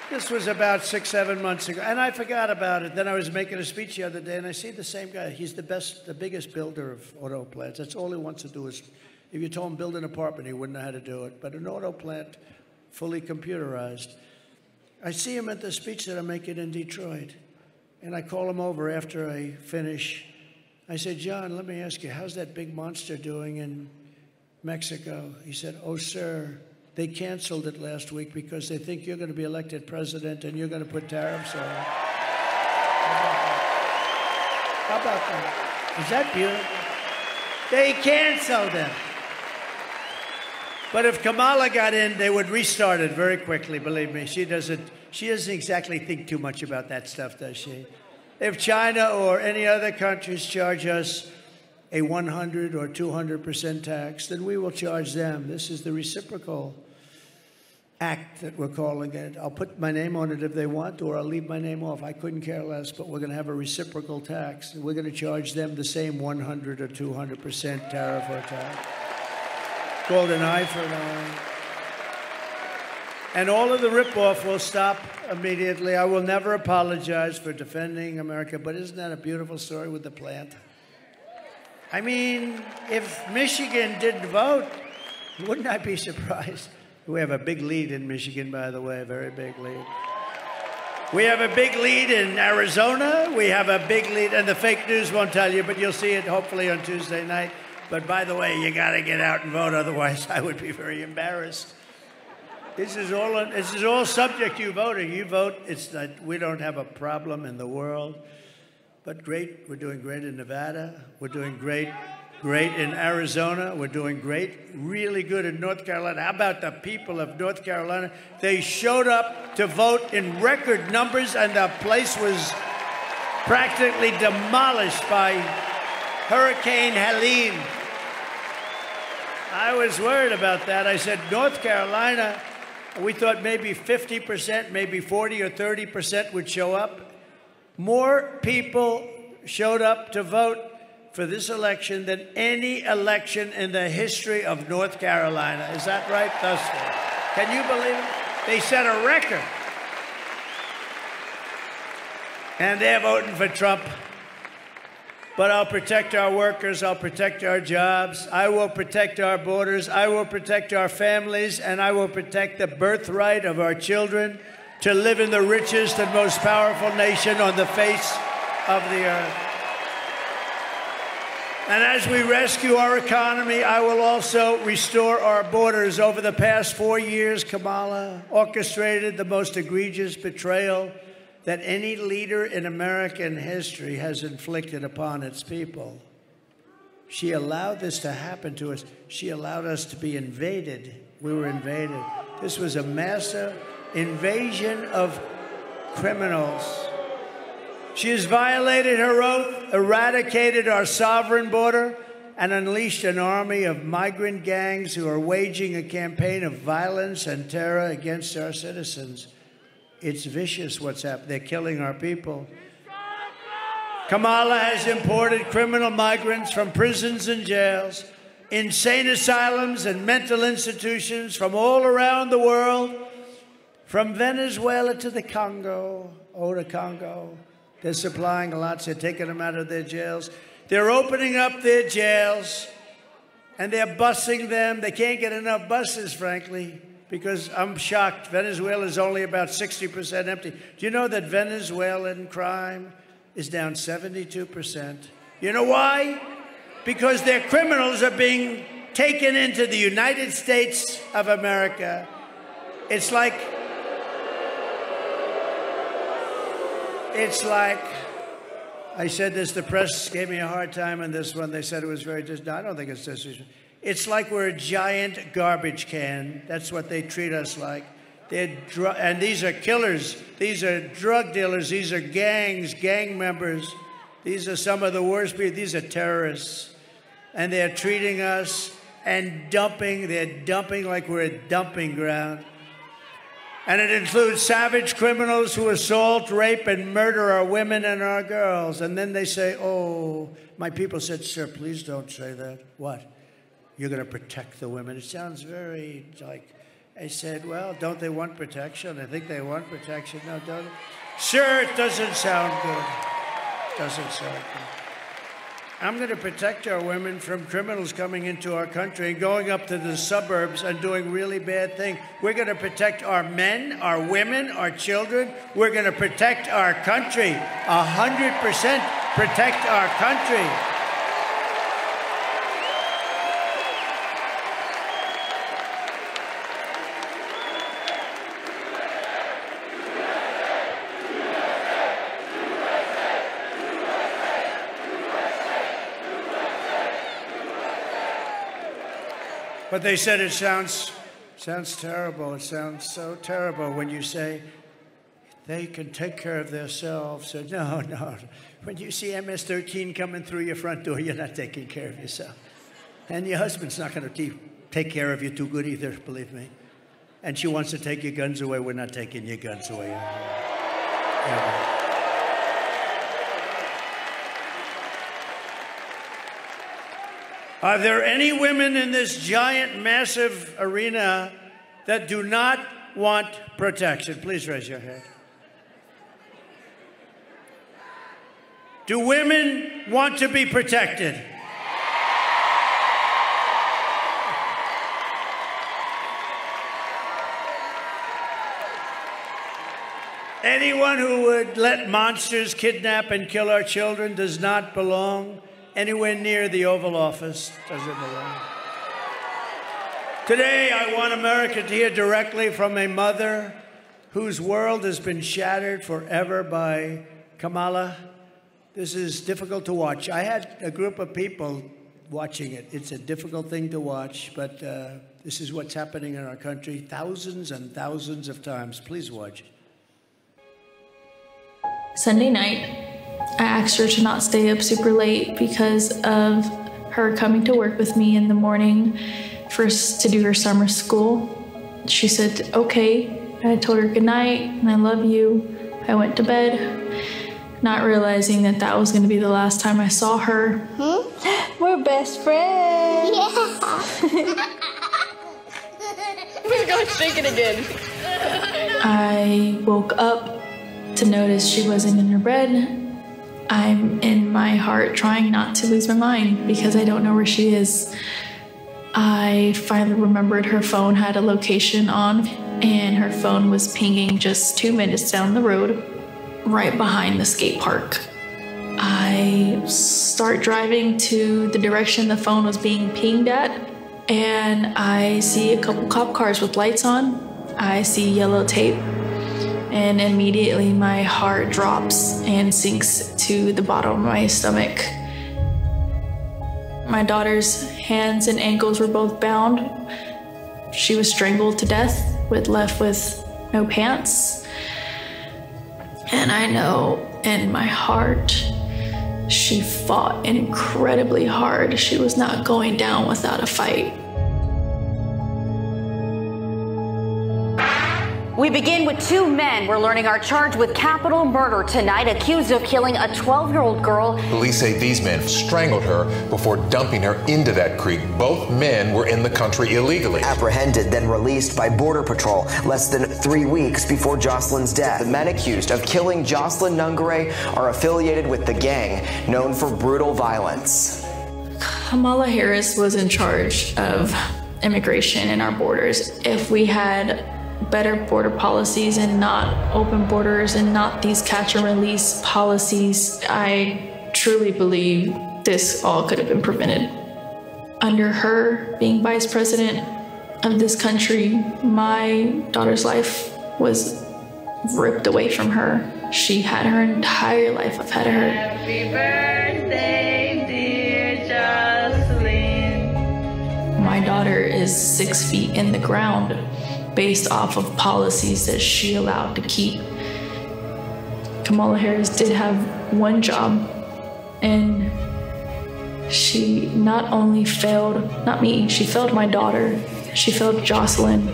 This was about 6, 7 months ago, and I forgot about it. Then I was making a speech the other day, and I see the same guy. He's the biggest builder of auto plants. That's all he wants to do is, if you told him build an apartment, he wouldn't know how to do it. But an auto plant, fully computerized. I see him at the speech that I'm making in Detroit, and I call him over after I finish. I said, John, let me ask you, how's that big monster doing in Mexico? He said, oh, sir, they canceled it last week because they think you're going to be elected president and you're going to put tariffs on it. How about that? Is that beautiful? They cancel them. But if Kamala got in, they would restart it very quickly, believe me. She doesn't exactly think too much about that stuff, does she? If China or any other countries charge us a 100 or 200% tax, then we will charge them. This is the reciprocal act that we're calling it. I'll put my name on it if they want, or I'll leave my name off. I couldn't care less, but we're going to have a reciprocal tax. We're going to charge them the same 100 or 200% tariff or tax. Called an eye for an eye. And all of the ripoff will stop immediately. I will never apologize for defending America, but isn't that a beautiful story with the plant? I mean, if Michigan didn't vote, wouldn't I be surprised? We have a big lead in Michigan, by the way, a very big lead. We have a big lead in Arizona. We have a big lead, and the fake news won't tell you, but you'll see it hopefully on Tuesday night. But by the way, you got to get out and vote, otherwise I would be very embarrassed. This is all subject to you voting. You vote. It's not, we don't have a problem in the world. But great, we're doing great in Nevada. We're doing great in Arizona. We're doing great, really good in North Carolina. How about the people of North Carolina? They showed up to vote in record numbers, and the place was practically demolished by Hurricane Helene. I was worried about that. I said, North Carolina, we thought maybe 50%, maybe 40 or 30% would show up. More people showed up to vote for this election than any election in the history of North Carolina. Is that right? Thus far. Can you believe it? They set a record. And they're voting for Trump. But I'll protect our workers, I'll protect our jobs, I will protect our borders, I will protect our families, and I will protect the birthright of our children to live in the richest and most powerful nation on the face of the earth. And as we rescue our economy, I will also restore our borders. Over the past 4 years, Kamala orchestrated the most egregious betrayal that any leader in American history has inflicted upon its people. She allowed this to happen to us. She allowed us to be invaded. We were invaded. This was a massive invasion of criminals. She has violated her oath, eradicated our sovereign border, and unleashed an army of migrant gangs who are waging a campaign of violence and terror against our citizens. It's vicious what's happening. They're killing our people. Kamala has imported criminal migrants from prisons and jails, insane asylums and mental institutions from all around the world, from Venezuela to the Congo. Oh, the Congo. They're supplying lots. They're taking them out of their jails. They're opening up their jails, and they're busing them. They can't get enough buses, frankly, because I'm shocked. Venezuela is only about 60% empty. Do you know that Venezuelan crime is down 72%? You know why? Because their criminals are being taken into the United States of America. It's like, I said this, the press gave me a hard time on this one. They said it was very I don't think it's disrespectful. It's like we're a giant garbage can. That's what they treat us like. And these are killers. These are drug dealers. These are gangs, gang members. These are some of the worst people. These are terrorists. And they're treating us and dumping. They're dumping like we're a dumping ground. And it includes savage criminals who assault, rape, and murder our women and our girls. And then they say, oh, my people said, sir, please don't say that. What? You're going to protect the women. It sounds very like, I said, well, don't they want protection? I think they want protection. No, don't they? Sure, it doesn't sound good. Doesn't sound good. I'm going to protect our women from criminals coming into our country and going up to the suburbs and doing really bad things. We're going to protect our men, our women, our children. We're going to protect our country. 100% protect our country. But they said it sounds terrible. It sounds so terrible when you say they can take care of themselves. So no. When you see MS-13 coming through your front door, you're not taking care of yourself. And your husband's not going to take care of you too good either, believe me. And she wants to take your guns away. We're not taking your guns away. Yeah. Are there any women in this giant, massive arena that do not want protection? Please raise your hand. Do women want to be protected? Anyone who would let monsters kidnap and kill our children does not belong anywhere near the Oval Office. Doesn't belong. Today, I want America to hear directly from a mother whose world has been shattered forever by Kamala. This is difficult to watch. I had a group of people watching it. It's a difficult thing to watch, but this is what's happening in our country thousands and thousands of times. Please watch. Sunday night, I asked her to not stay up super late because of her coming to work with me in the morning to do her summer school. She said, okay. I told her good night and I love you. I went to bed, not realizing that that was going to be the last time I saw her. We're best friends. Yeah. We're going to shake it again. I woke up to notice she wasn't in her bed. I'm in my heart trying not to lose my mind because I don't know where she is. I finally remembered her phone had a location on, and her phone was pinging just 2 minutes down the road, right behind the skate park. I start driving to the direction the phone was being pinged at, and I see a couple cop cars with lights on. I see yellow tape. And immediately my heart drops and sinks to the bottom of my stomach. My daughter's hands and ankles were both bound. She was strangled to death, left with no pants. And I know in my heart, she fought incredibly hard. She was not going down without a fight. We begin with two men we're learning are charged with capital murder tonight, accused of killing a 12-year-old girl. Police say these men strangled her before dumping her into that creek. Both men were in the country illegally. Apprehended, then released by Border Patrol less than 3 weeks before Jocelyn's death. The men accused of killing Jocelyn Nungare are affiliated with the gang known for brutal violence. Kamala Harris was in charge of immigration in our borders. If we had better border policies and not open borders and not these catch and release policies, I truly believe this all could have been prevented. Under her being vice president of this country, my daughter's life was ripped away from her. She had her entire life ahead of her. Happy birthday, dear Jocelyn. My daughter is 6 feet in the ground based off of policies that she allowed to keep. Kamala Harris did have one job, and she not only failed, not me, she failed my daughter, she failed Jocelyn.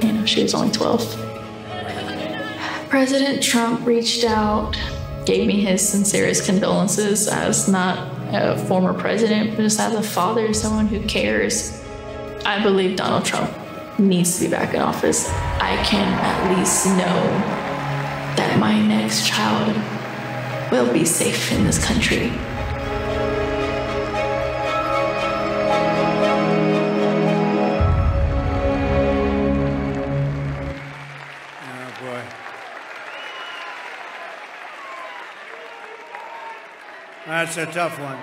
You know, she was only 12. President Trump reached out, gave me his sincerest condolences as not a former president, but just as a father, someone who cares. I believe Donald Trump needs to be back in office. I can at least know that my next child will be safe in this country. Oh, boy. That's a tough one.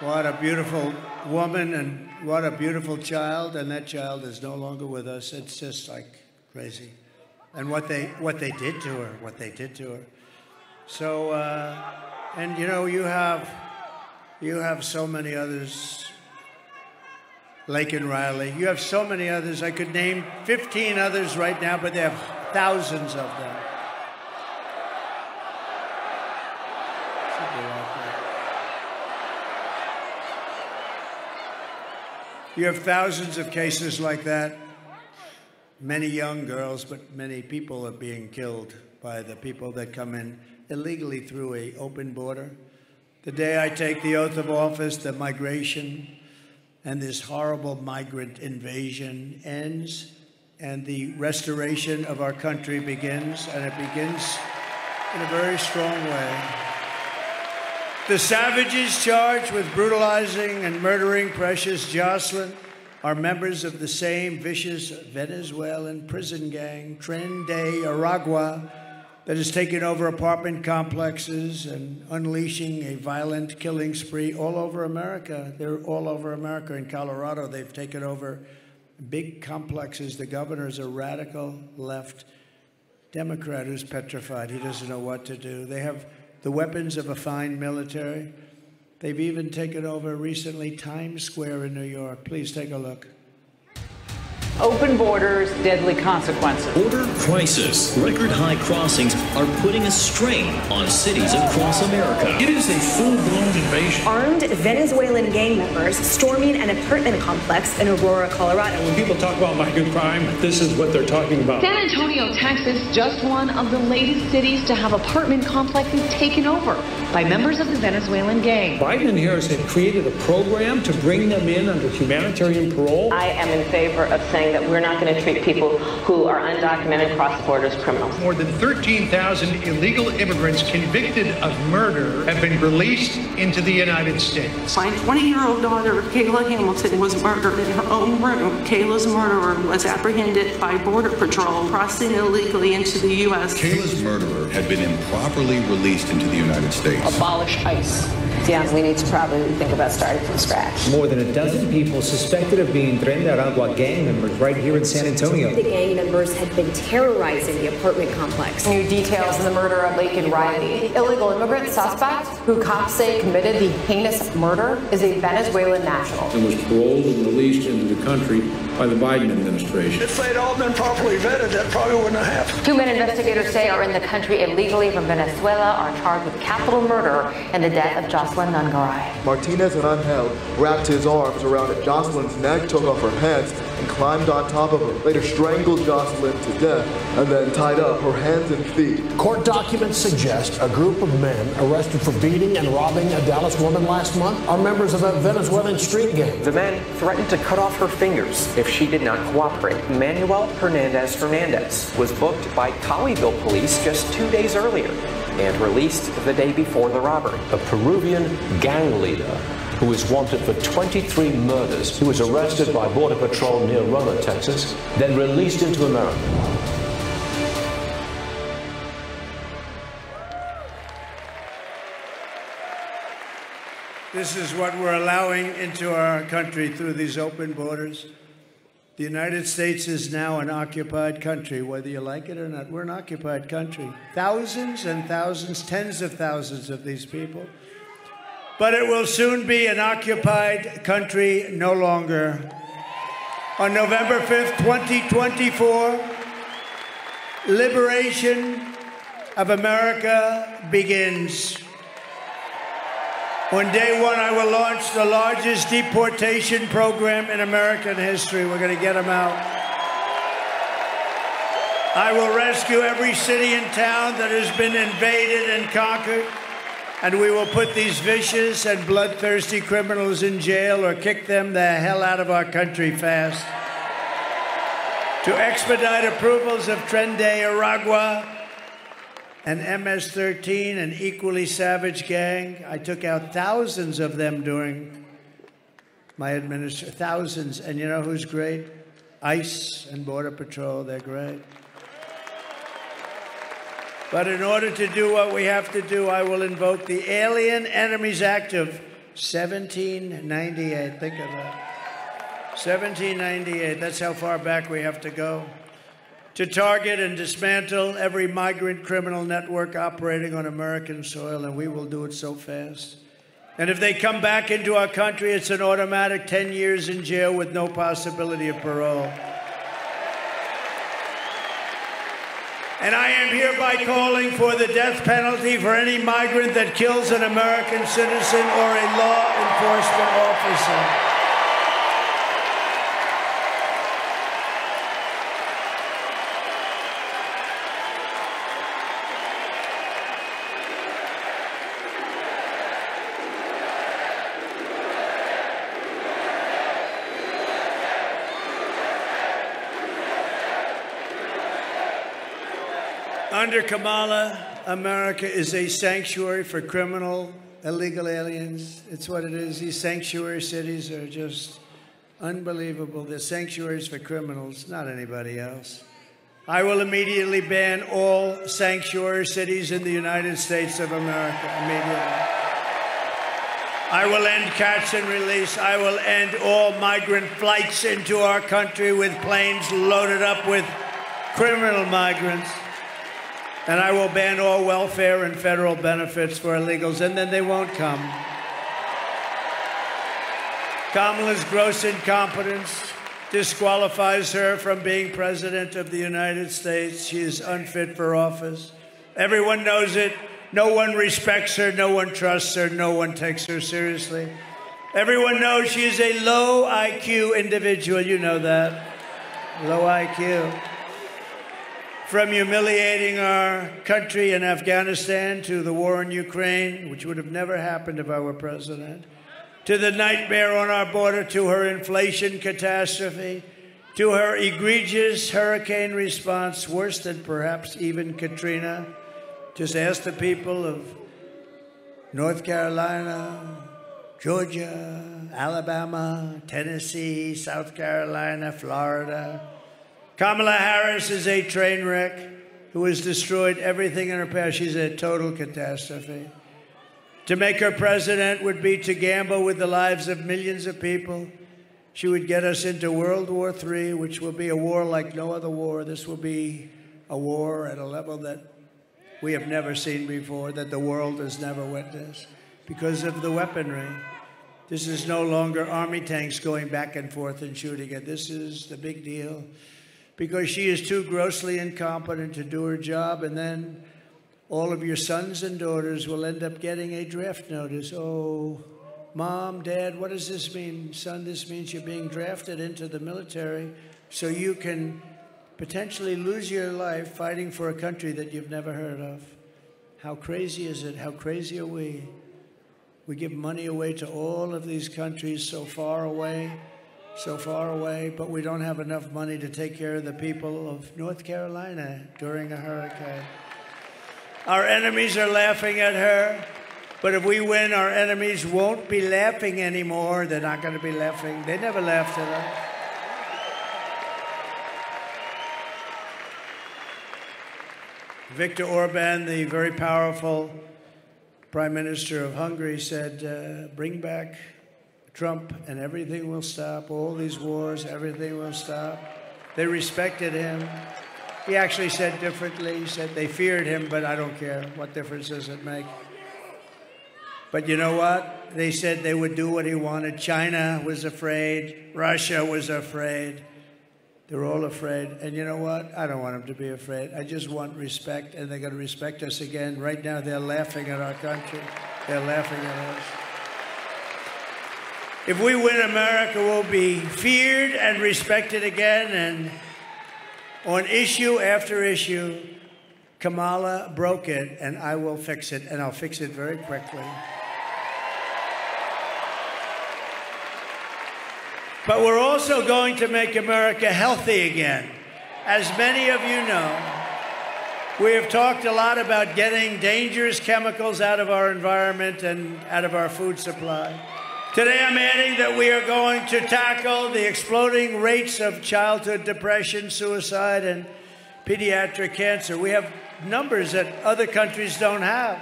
What a beautiful woman and what a beautiful child, and that child is no longer with us. It's just like crazy. And what they did to her, So, and you know, you have so many others Laken Riley. You have so many others. I could name 15 others right now, but they have thousands of them. You have thousands of cases like that. Many young girls, but many people are being killed by the people that come in illegally through an open border. The day I take the oath of office, the migration and this horrible migrant invasion ends, and the restoration of our country begins, and it begins in a very strong way. The savages charged with brutalizing and murdering precious Jocelyn are members of the same vicious Venezuelan prison gang, Tren de Aragua, that has taken over apartment complexes and unleashing a violent killing spree all over America. They're all over America. In Colorado, they've taken over big complexes. The governor's a radical left Democrat who's petrified. He doesn't know what to do. They have the weapons of a fine military. They've even taken over recently Times Square in New York. Please take a look. Open borders, deadly consequences. Border crisis. Record high crossings are putting a strain on cities across America. It is a full-blown invasion. Armed Venezuelan gang members storming an apartment complex in Aurora, Colorado. When people talk about migrant crime, this is what they're talking about. San Antonio, Texas, just one of the latest cities to have apartment complexes taken over by members of the Venezuelan gang. Biden and Harris have created a program to bring them in under humanitarian parole. I am in favor of saying that we're not going to treat people who are undocumented cross borders criminals. More than 13,000 illegal immigrants convicted of murder have been released into the United States. My 20-year-old daughter, Kayla Hamilton, was murdered in her own room. Kayla's murderer was apprehended by Border Patrol crossing illegally into the U.S. Kayla's murderer had been improperly released into the United States. Abolish ICE. Yeah, we need to probably think about starting from scratch. More than a dozen people suspected of being Tren de Aragua gang members right here in San Antonio. The gang members had been terrorizing the apartment complex. New details in the murder of Laken Riley. The illegal immigrant suspect, who cops say committed the heinous murder, is a Venezuelan national. And was paroled and released into the country by the Biden administration. If they'd all been properly vetted, that probably wouldn't have happened. 2 men investigators say are in the country illegally from Venezuela are charged with capital murder in the death of Jocelyn Nungaray. Martinez and Angel wrapped his arms around Jocelyn's neck, took off her hands, and climbed on top of her. Later strangled Jocelyn to death and then tied up her hands and feet. Court documents suggest a group of men arrested for beating and robbing a Dallas woman last month are members of a Venezuelan street gang. The men threatened to cut off her fingers if she did not cooperate. Manuel Hernandez was booked by Colleyville police just 2 days earlier and released the day before the robbery. A Peruvian gang leader who is wanted for 23 murders. He was arrested by Border Patrol near Roma, Texas, then released into America. This is what we're allowing into our country through these open borders. The United States is now an occupied country, whether you like it or not. We're an occupied country. Thousands and thousands, tens of thousands of these people. But it will soon be an occupied country no longer. On November 5th, 2024, liberation of America begins. On day one, I will launch the largest deportation program in American history. We're going to get them out. I will rescue every city and town that has been invaded and conquered, and we will put these vicious and bloodthirsty criminals in jail or kick them the hell out of our country fast. To expedite approvals of Tren de Aragua and MS-13, an equally savage gang. I took out thousands of them during my administration, thousands. And you know who's great? ICE and Border Patrol, they're great. But in order to do what we have to do, I will invoke the Alien Enemies Act of 1798. Think of that. 1798, that's how far back we have to go. To target and dismantle every migrant criminal network operating on American soil, and we will do it so fast. And if they come back into our country, it's an automatic 10 years in jail with no possibility of parole. And I am hereby calling for the death penalty for any migrant that kills an American citizen or a law enforcement officer. Under Kamala, America is a sanctuary for criminal, illegal aliens. It's what it is. These sanctuary cities are just unbelievable. They're sanctuaries for criminals, not anybody else. I will immediately ban all sanctuary cities in the United States of America, immediately. I will end catch and release. I will end all migrant flights into our country with planes loaded up with criminal migrants. And I will ban all welfare and federal benefits for illegals, and then they won't come. Kamala's gross incompetence disqualifies her from being president of the United States. She is unfit for office. Everyone knows it. No one respects her. No one trusts her. No one takes her seriously. Everyone knows she is a low IQ individual. You know that. Low IQ. From humiliating our country in Afghanistan to the war in Ukraine, which would have never happened if I were president, to the nightmare on our border, to her inflation catastrophe, to her egregious hurricane response, worse than perhaps even Katrina. Just ask the people of North Carolina, Georgia, Alabama, Tennessee, South Carolina, Florida. Kamala Harris is a train wreck who has destroyed everything in her path. She's a total catastrophe. To make her president would be to gamble with the lives of millions of people. She would get us into World War III, which will be a war like no other war. This will be a war at a level that we have never seen before, that the world has never witnessed, because of the weaponry. This is no longer army tanks going back and forth and shooting it. This is the big deal. Because she is too grossly incompetent to do her job, and then all of your sons and daughters will end up getting a draft notice. Oh, Mom, Dad, what does this mean? Son, this means you're being drafted into the military so you can potentially lose your life fighting for a country that you've never heard of. How crazy is it? How crazy are we? We give money away to all of these countries so far away, but we don't have enough money to take care of the people of North Carolina during a hurricane. Our enemies are laughing at her, but if we win, our enemies won't be laughing anymore. They're not going to be laughing. They never laughed at us. Viktor Orban, the very powerful Prime Minister of Hungary, said, bring back Trump and everything will stop. All these wars, everything will stop. They respected him. He actually said differently. He said they feared him, but I don't care. What difference does it make? But you know what? They said they would do what he wanted. China was afraid. Russia was afraid. They're all afraid. And you know what? I don't want them to be afraid. I just want respect, and they're going to respect us again. Right now, they're laughing at our country. They're laughing at us. If we win, America will be feared and respected again. And on issue after issue, Kamala broke it, and I will fix it, and I'll fix it very quickly. But we're also going to make America healthy again. As many of you know, we have talked a lot about getting dangerous chemicals out of our environment and out of our food supply. Today, I'm adding that we are going to tackle the exploding rates of childhood depression, suicide, and pediatric cancer. We have numbers that other countries don't have.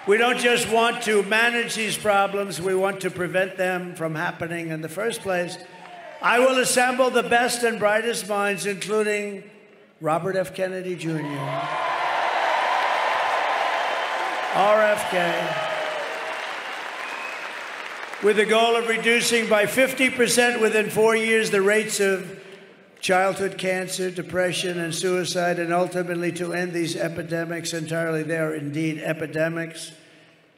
We don't just want to manage these problems, we want to prevent them from happening in the first place. I will assemble the best and brightest minds, including Robert F. Kennedy Jr., RFK, with the goal of reducing by 50% within 4 years the rates of childhood cancer, depression, and suicide, and ultimately to end these epidemics entirely. They are indeed epidemics.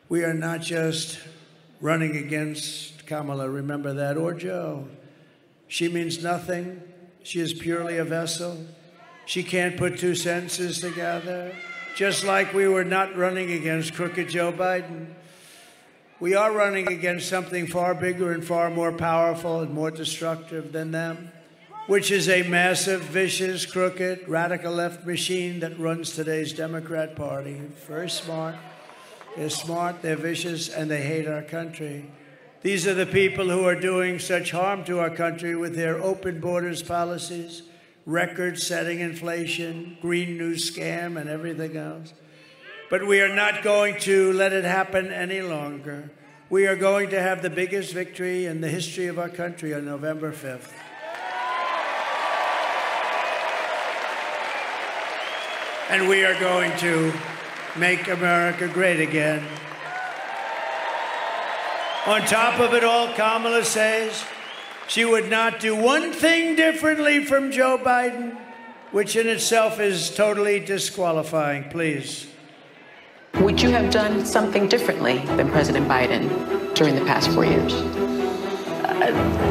We are not just running against Kamala, remember that, or Joe. She means nothing. She is purely a vessel. She can't put two sentences together. Just like we were not running against crooked Joe Biden. We are running against something far bigger and far more powerful and more destructive than them, which is a massive, vicious, crooked, radical left machine that runs today's Democrat Party. Very smart. They're smart, they're vicious, and they hate our country. These are the people who are doing such harm to our country with their open borders policies, record-setting inflation, Green New Scam, and everything else. But we are not going to let it happen any longer. We are going to have the biggest victory in the history of our country on November 5th. And we are going to make America great again. On top of it all, Kamala says she would not do one thing differently from Joe Biden, which in itself is totally disqualifying. Please. Would you have done something differently than President Biden during the past 4 years?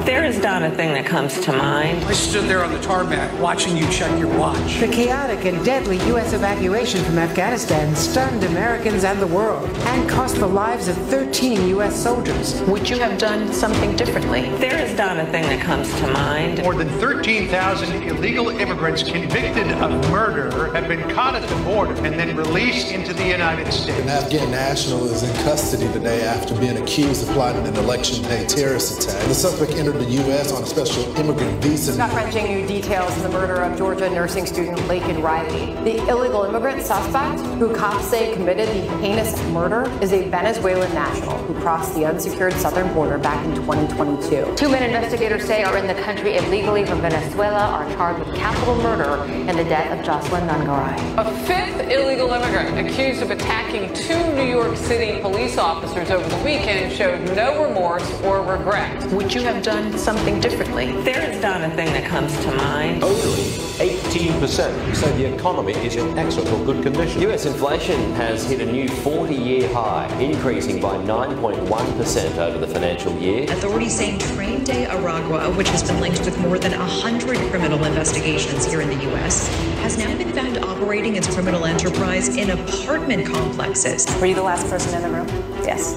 There is not a thing that comes to mind. I stood there on the tarmac watching you check your watch. The chaotic and deadly U.S. evacuation from Afghanistan stunned Americans and the world and cost the lives of 13 U.S. soldiers. Would you have done something differently? There is not a thing that comes to mind. More than 13,000 illegal immigrants convicted of murder have been caught at the border and then released into the United States. An Afghan national is in custody today after being accused of plotting an election day terrorist attack. The suspect entered the U.S. on a special immigrant visa. Gut-wrenching new details in the murder of Georgia nursing student Laken Riley. The illegal immigrant suspect, who cops say committed the heinous murder, is a Venezuelan national who crossed the unsecured southern border back in 2022. Two men investigators say are in the country illegally from Venezuela are charged with capital murder in the death of Jocelyn Nungaray. A fifth illegal immigrant accused of attacking two New York City police officers over the weekend showed no remorse or regret. Would you have done something differently? There is not a thing that comes to mind. Only 18% say the economy is in excellent or good condition. US inflation has hit a new 40-year high, increasing by 9.1% over the financial year. Authorities saying Train Day Aragua, which has been linked with more than 100 criminal investigations here in the U.S., has now been found operating its criminal enterprise in apartment complexes. Were you the last person in the room? Yes.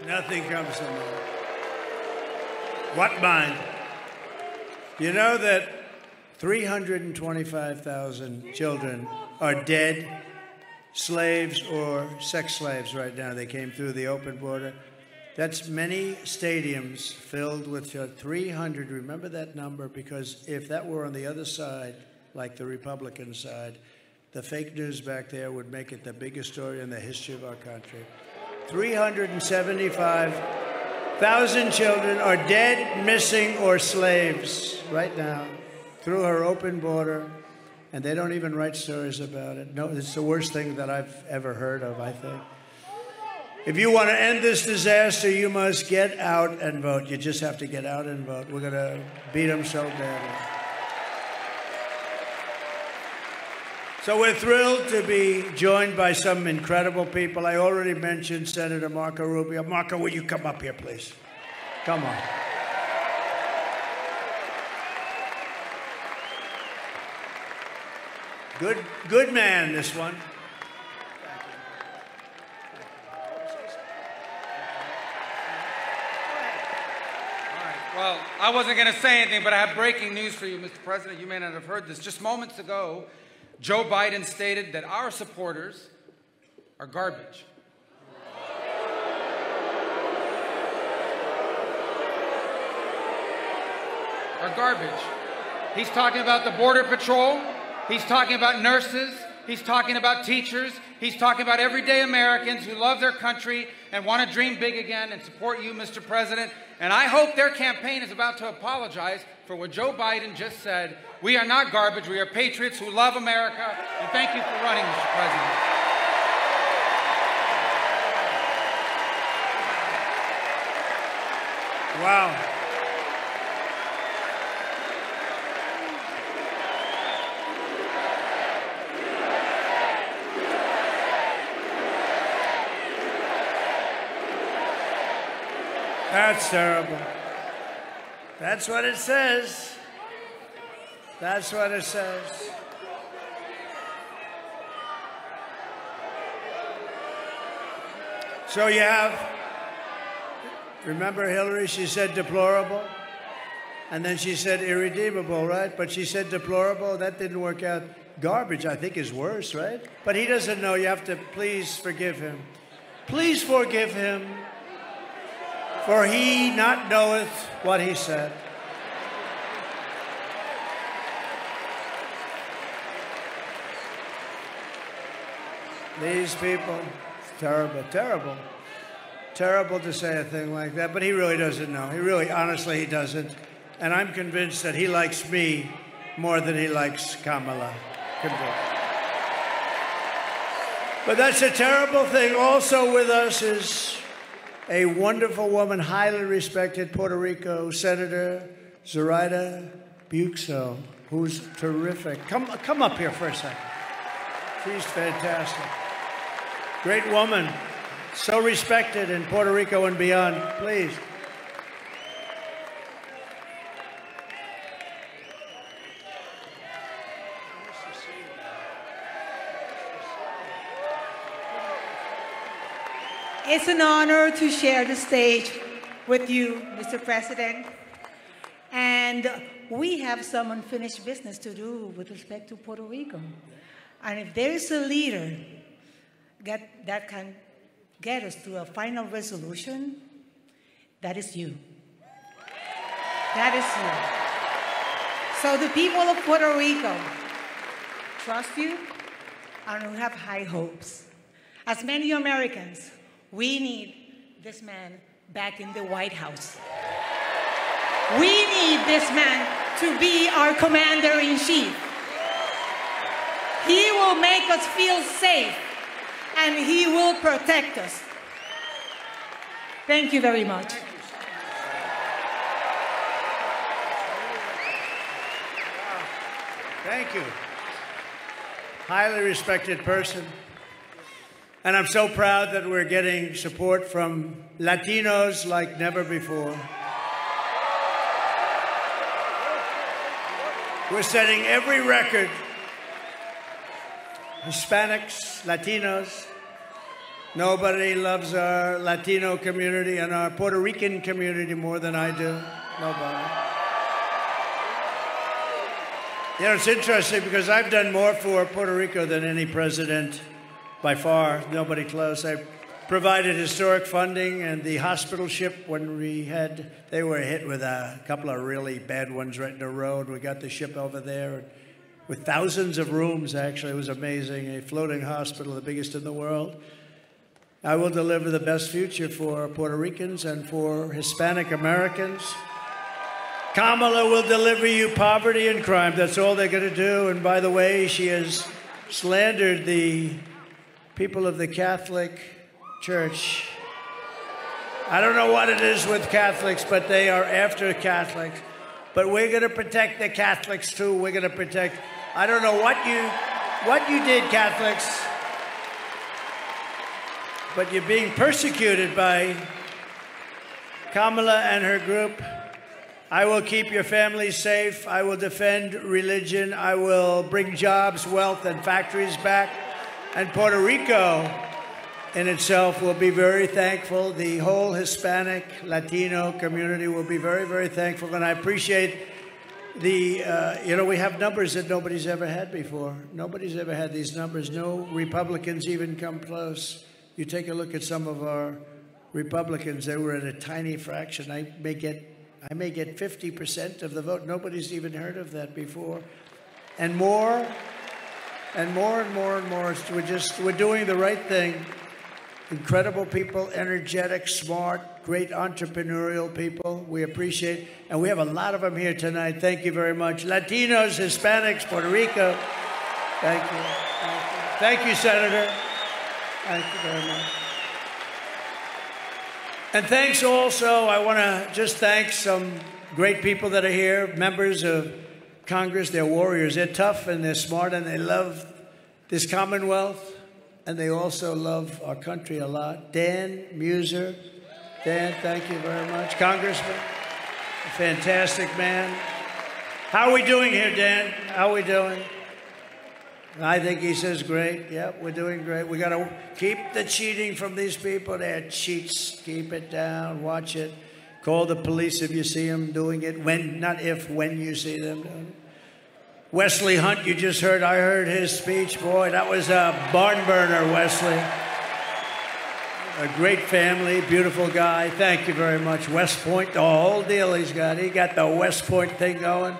Nothing comes to mind. What mind? You know that 325,000 children are dead, slaves or sex slaves right now. They came through the open border. That's many stadiums filled with 300. Remember that number, because if that were on the other side, like the Republican side, the fake news back there would make it the biggest story in the history of our country. 375,000 children are dead, missing, or slaves right now through her open border, and they don't even write stories about it. No, it's the worst thing that I've ever heard of, I think. If you want to end this disaster, you must get out and vote. You just have to get out and vote. We're going to beat them so badly. So we're thrilled to be joined by some incredible people. I already mentioned Senator Marco Rubio. Marco, will you come up here, please? Come on. Good man, this one. Well, I wasn't going to say anything, but I have breaking news for you, Mr. President. You may not have heard this. Just moments ago, Joe Biden stated that our supporters are garbage. Are garbage. He's talking about the Border Patrol. He's talking about nurses. He's talking about teachers. He's talking about everyday Americans who love their country and want to dream big again and support you, Mr. President. And I hope their campaign is about to apologize for what Joe Biden just said. We are not garbage. We are patriots who love America. And thank you for running, Mr. President. Wow. That's terrible. That's what it says. That's what it says. So you have, remember Hillary, she said deplorable, and then she said irredeemable, right? But she said deplorable, that didn't work out. Garbage, I think, is worse, right? But he doesn't know, you have to please forgive him. Please forgive him, for he not knoweth what he said. These people, it's terrible, terrible. Terrible to say a thing like that, but he really doesn't know. He really, honestly, he doesn't. And I'm convinced that he likes me more than he likes Kamala. Convinced. But that's a terrible thing. Also with us is a wonderful woman, highly respected Puerto Rico Senator Zoraida Buxo, who's terrific. Come up here for a second. She's fantastic. Great woman, so respected in Puerto Rico and beyond. Please. It's an honor to share the stage with you, Mr. President. And we have some unfinished business to do with respect to Puerto Rico. And if there is a leader that can get us to a final resolution, that is you. That is you. So the people of Puerto Rico trust you and we have high hopes. As many Americans, we need this man back in the White House. We need this man to be our commander-in-chief. He will make us feel safe, and he will protect us. Thank you very much. Thank you. Highly respected person. And I'm so proud that we're getting support from Latinos like never before. We're setting every record. Hispanics, Latinos. Nobody loves our Latino community and our Puerto Rican community more than I do. Nobody. You know, it's interesting because I've done more for Puerto Rico than any president by far. Nobody close. I provided historic funding and the hospital ship when they were hit with a couple of really bad ones right in the road. We got the ship over there with thousands of rooms, actually. It was amazing. A floating hospital, the biggest in the world. I will deliver the best future for Puerto Ricans and for Hispanic Americans. Kamala will deliver you poverty and crime. That's all they're going to do. And by the way, she has slandered the people of the Catholic Church. I don't know what it is with Catholics, but they are after Catholics. But we're going to protect the Catholics, too. We're going to protect. I don't know what you did, Catholics, but you're being persecuted by Kamala and her group. I will keep your families safe. I will defend religion. I will bring jobs, wealth, and factories back. And Puerto Rico in itself will be very thankful. The whole Hispanic, Latino community will be very, very thankful. And I appreciate we have numbers that nobody's ever had before. Nobody's ever had these numbers. No Republicans even come close. You take a look at some of our Republicans, they were at a tiny fraction. I may get 50% of the vote. Nobody's even heard of that before. And more. And more and more and more. We're doing the right thing. Incredible people, energetic, smart, great entrepreneurial people. We appreciate, and we have a lot of them here tonight. Thank you very much. Latinos, Hispanics, Puerto Rico. Thank you. Thank you. Thank you, Senator. Thank you very much. And thanks also, I want to just thank some great people that are here, members of Congress. They're warriors. They're tough and they're smart and they love this Commonwealth. And they also love our country a lot. Dan Muser. Dan, thank you very much. Congressman, a fantastic man. How are we doing here, Dan? How are we doing? I think he says great. Yep, we're doing great. We got to keep the cheating from these people. They're cheats. Keep it down. Watch it. Call the police if you see them doing it. When, not if, when you see them doing it. Wesley Hunt, you just heard. I heard his speech. Boy, that was a barn burner, Wesley. A great family, beautiful guy. Thank you very much. West Point, the whole deal he's got. He got the West Point thing going.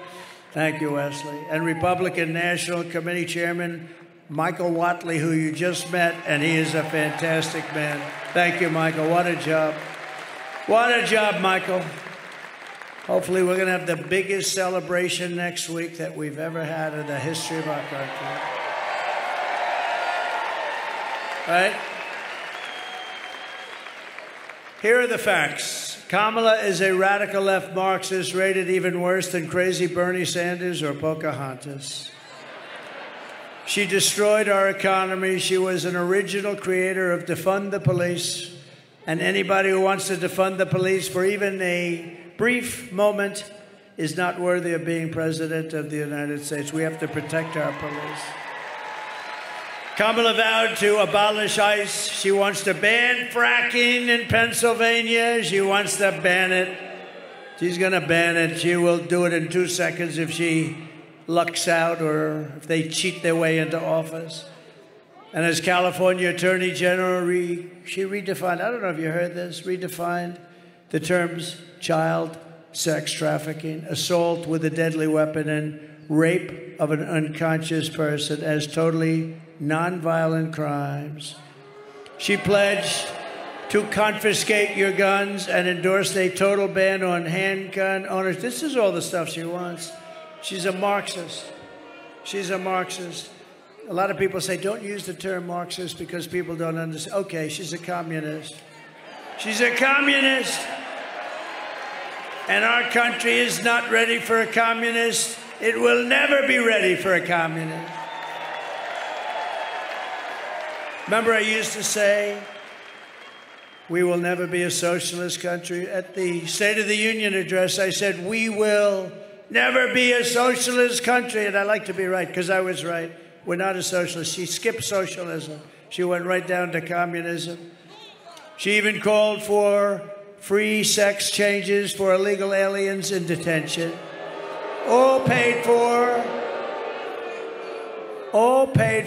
Thank you, Wesley. And Republican National Committee Chairman Michael Whatley, who you just met, and he is a fantastic man. Thank you, Michael. What a job. What a job, Michael. Hopefully we're going to have the biggest celebration next week that we've ever had in the history of our country. Right? Here are the facts. Kamala is a radical left Marxist rated even worse than crazy Bernie Sanders or Pocahontas. She destroyed our economy. She was an original creator of defund the police. And anybody who wants to defund the police for even a brief moment is not worthy of being president of the United States. We have to protect our police. Kamala vowed to abolish ICE. She wants to ban fracking in Pennsylvania. She wants to ban it. She's going to ban it. She will do it in 2 seconds if she lucks out or if they cheat their way into office. And as California Attorney General, she redefined, I don't know if you heard this, redefined the terms child sex trafficking, assault with a deadly weapon, and rape of an unconscious person as totally nonviolent crimes. She pledged to confiscate your guns and endorsed a total ban on handgun owners. This is all the stuff she wants. She's a Marxist. She's a Marxist. A lot of people say, don't use the term Marxist because people don't understand. Okay, she's a communist. She's a communist. And our country is not ready for a communist. It will never be ready for a communist. Remember, I used to say, we will never be a socialist country. At the State of the Union address, I said, we will never be a socialist country. And I like to be right, because I was right. We're not a socialist. She skipped socialism. She went right down to communism. She even called for free sex changes for illegal aliens in detention. All paid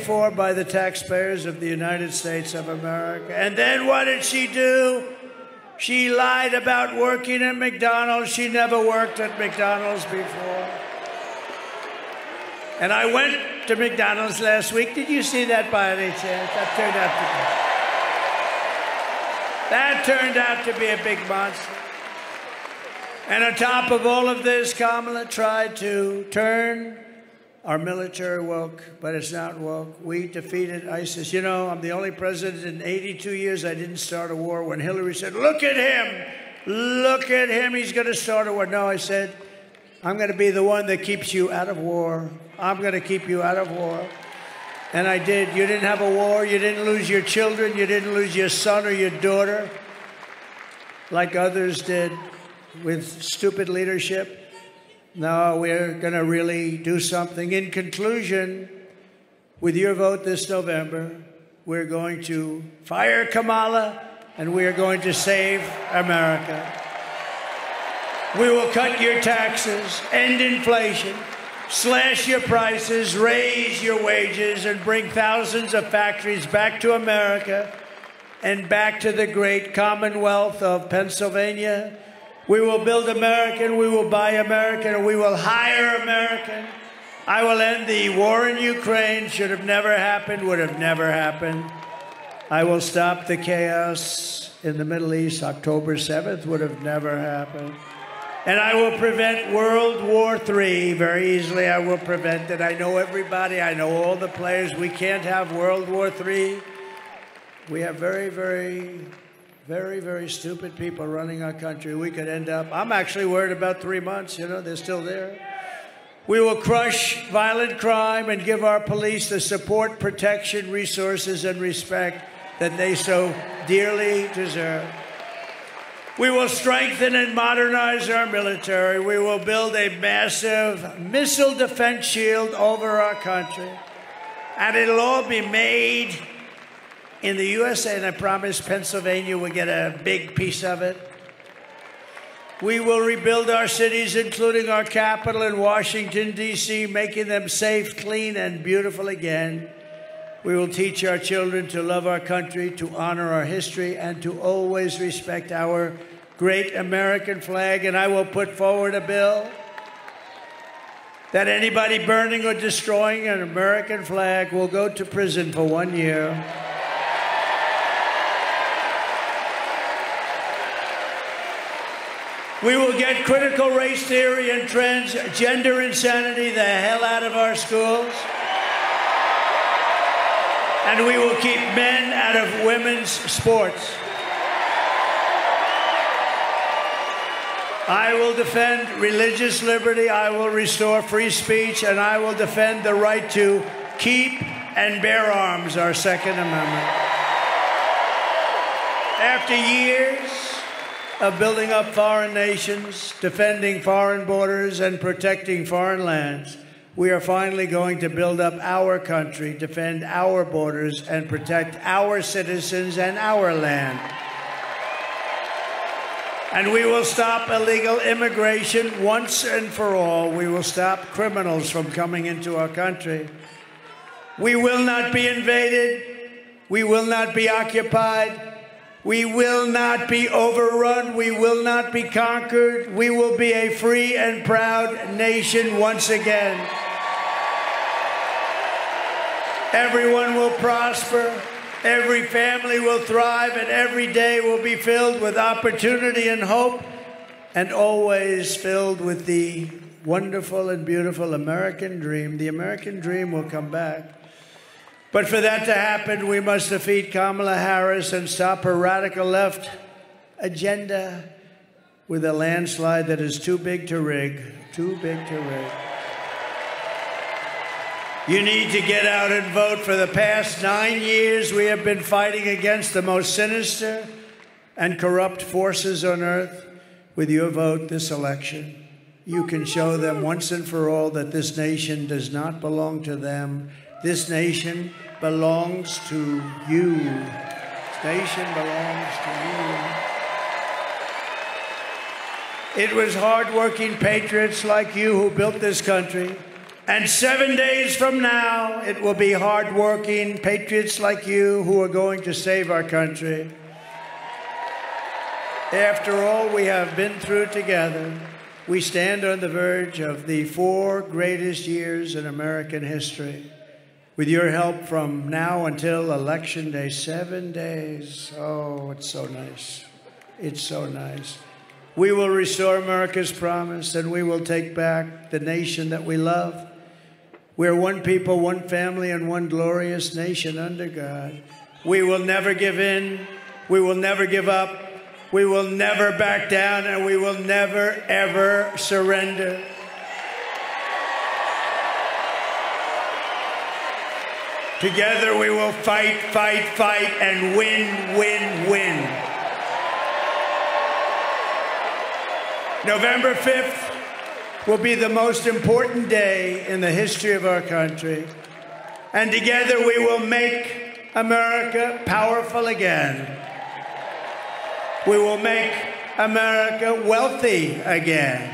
for by the taxpayers of the United States of America. And then what did she do? She lied about working at McDonald's. She never worked at McDonald's before. And I went to McDonald's last week. Did you see that by any chance? That turned out to be a big monster. And on top of all of this, Kamala tried to turn our military woke, but it's not woke. We defeated ISIS. You know, I'm the only president in 82 years I didn't start a war. When Hillary said, look at him, he's going to start a war. No, I said, I'm going to be the one that keeps you out of war. I'm going to keep you out of war. And I did. You didn't have a war. You didn't lose your children. You didn't lose your son or your daughter like others did with stupid leadership. No, we're going to really do something. In conclusion, with your vote this November, we're going to fire Kamala and we're going to save America. We will cut your taxes, end inflation, slash your prices, raise your wages, and bring thousands of factories back to America and back to the great Commonwealth of Pennsylvania. We will build American, we will buy American, and we will hire American. I will end the war in Ukraine. Should have never happened, would have never happened. I will stop the chaos in the Middle East. October 7th would have never happened. And I will prevent World War III very easily. I will prevent it. I know everybody. I know all the players. We can't have World War III. We have very, very, Very, very stupid people running our country. We could end up, I'm actually worried about 3 months, you know, they're still there. We will crush violent crime and give our police the support, protection, resources, and respect that they so dearly deserve. We will strengthen and modernize our military. We will build a massive missile defense shield over our country. And it'll all be made in the USA, and I promise Pennsylvania will get a big piece of it. We will rebuild our cities, including our capital in Washington, D.C., making them safe, clean, and beautiful again. We will teach our children to love our country, to honor our history, and to always respect our great American flag. And I will put forward a bill that anybody burning or destroying an American flag will go to prison for 1 year. We will get critical race theory and transgender insanity the hell out of our schools. And we will keep men out of women's sports. I will defend religious liberty, I will restore free speech, and I will defend the right to keep and bear arms, our Second Amendment. After years of building up foreign nations, defending foreign borders, and protecting foreign lands, we are finally going to build up our country, defend our borders, and protect our citizens and our land. And we will stop illegal immigration once and for all. We will stop criminals from coming into our country. We will not be invaded. We will not be occupied. We will not be overrun. We will not be conquered. We will be a free and proud nation once again. Everyone will prosper. Every family will thrive, and every day will be filled with opportunity and hope, and always filled with the wonderful and beautiful American dream. The American dream will come back. But for that to happen, we must defeat Kamala Harris and stop her radical left agenda with a landslide that is too big to rig. Too big to rig. You need to get out and vote. For the past 9 years, we have been fighting against the most sinister and corrupt forces on earth. With your vote this election, you can show them once and for all that this nation does not belong to them. This nation belongs to you. This nation belongs to you. It was hardworking patriots like you who built this country. And 7 days from now, it will be hardworking patriots like you who are going to save our country. After all we have been through together, we stand on the verge of the 4 greatest years in American history. With your help from now until Election Day, 7 days. Oh, it's so nice. It's so nice. We will restore America's promise, and we will take back the nation that we love. We're one people, one family, and one glorious nation under God. We will never give in. We will never give up. We will never back down, and we will never, ever surrender. Together we will fight, fight, fight, and win, win, win. November 5th will be the most important day in the history of our country. And together we will make America powerful again. We will make America wealthy again.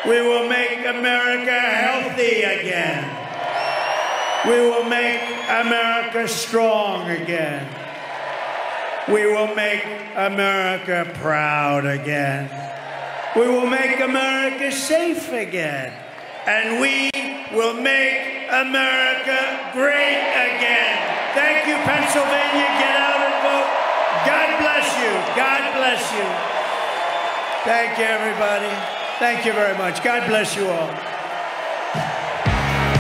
We will make America healthy again. We will make America strong again. We will make America proud again. We will make America safe again. And we will make America great again. Thank you, Pennsylvania. Get out and vote. God bless you. God bless you. Thank you, everybody. Thank you very much. God bless you all.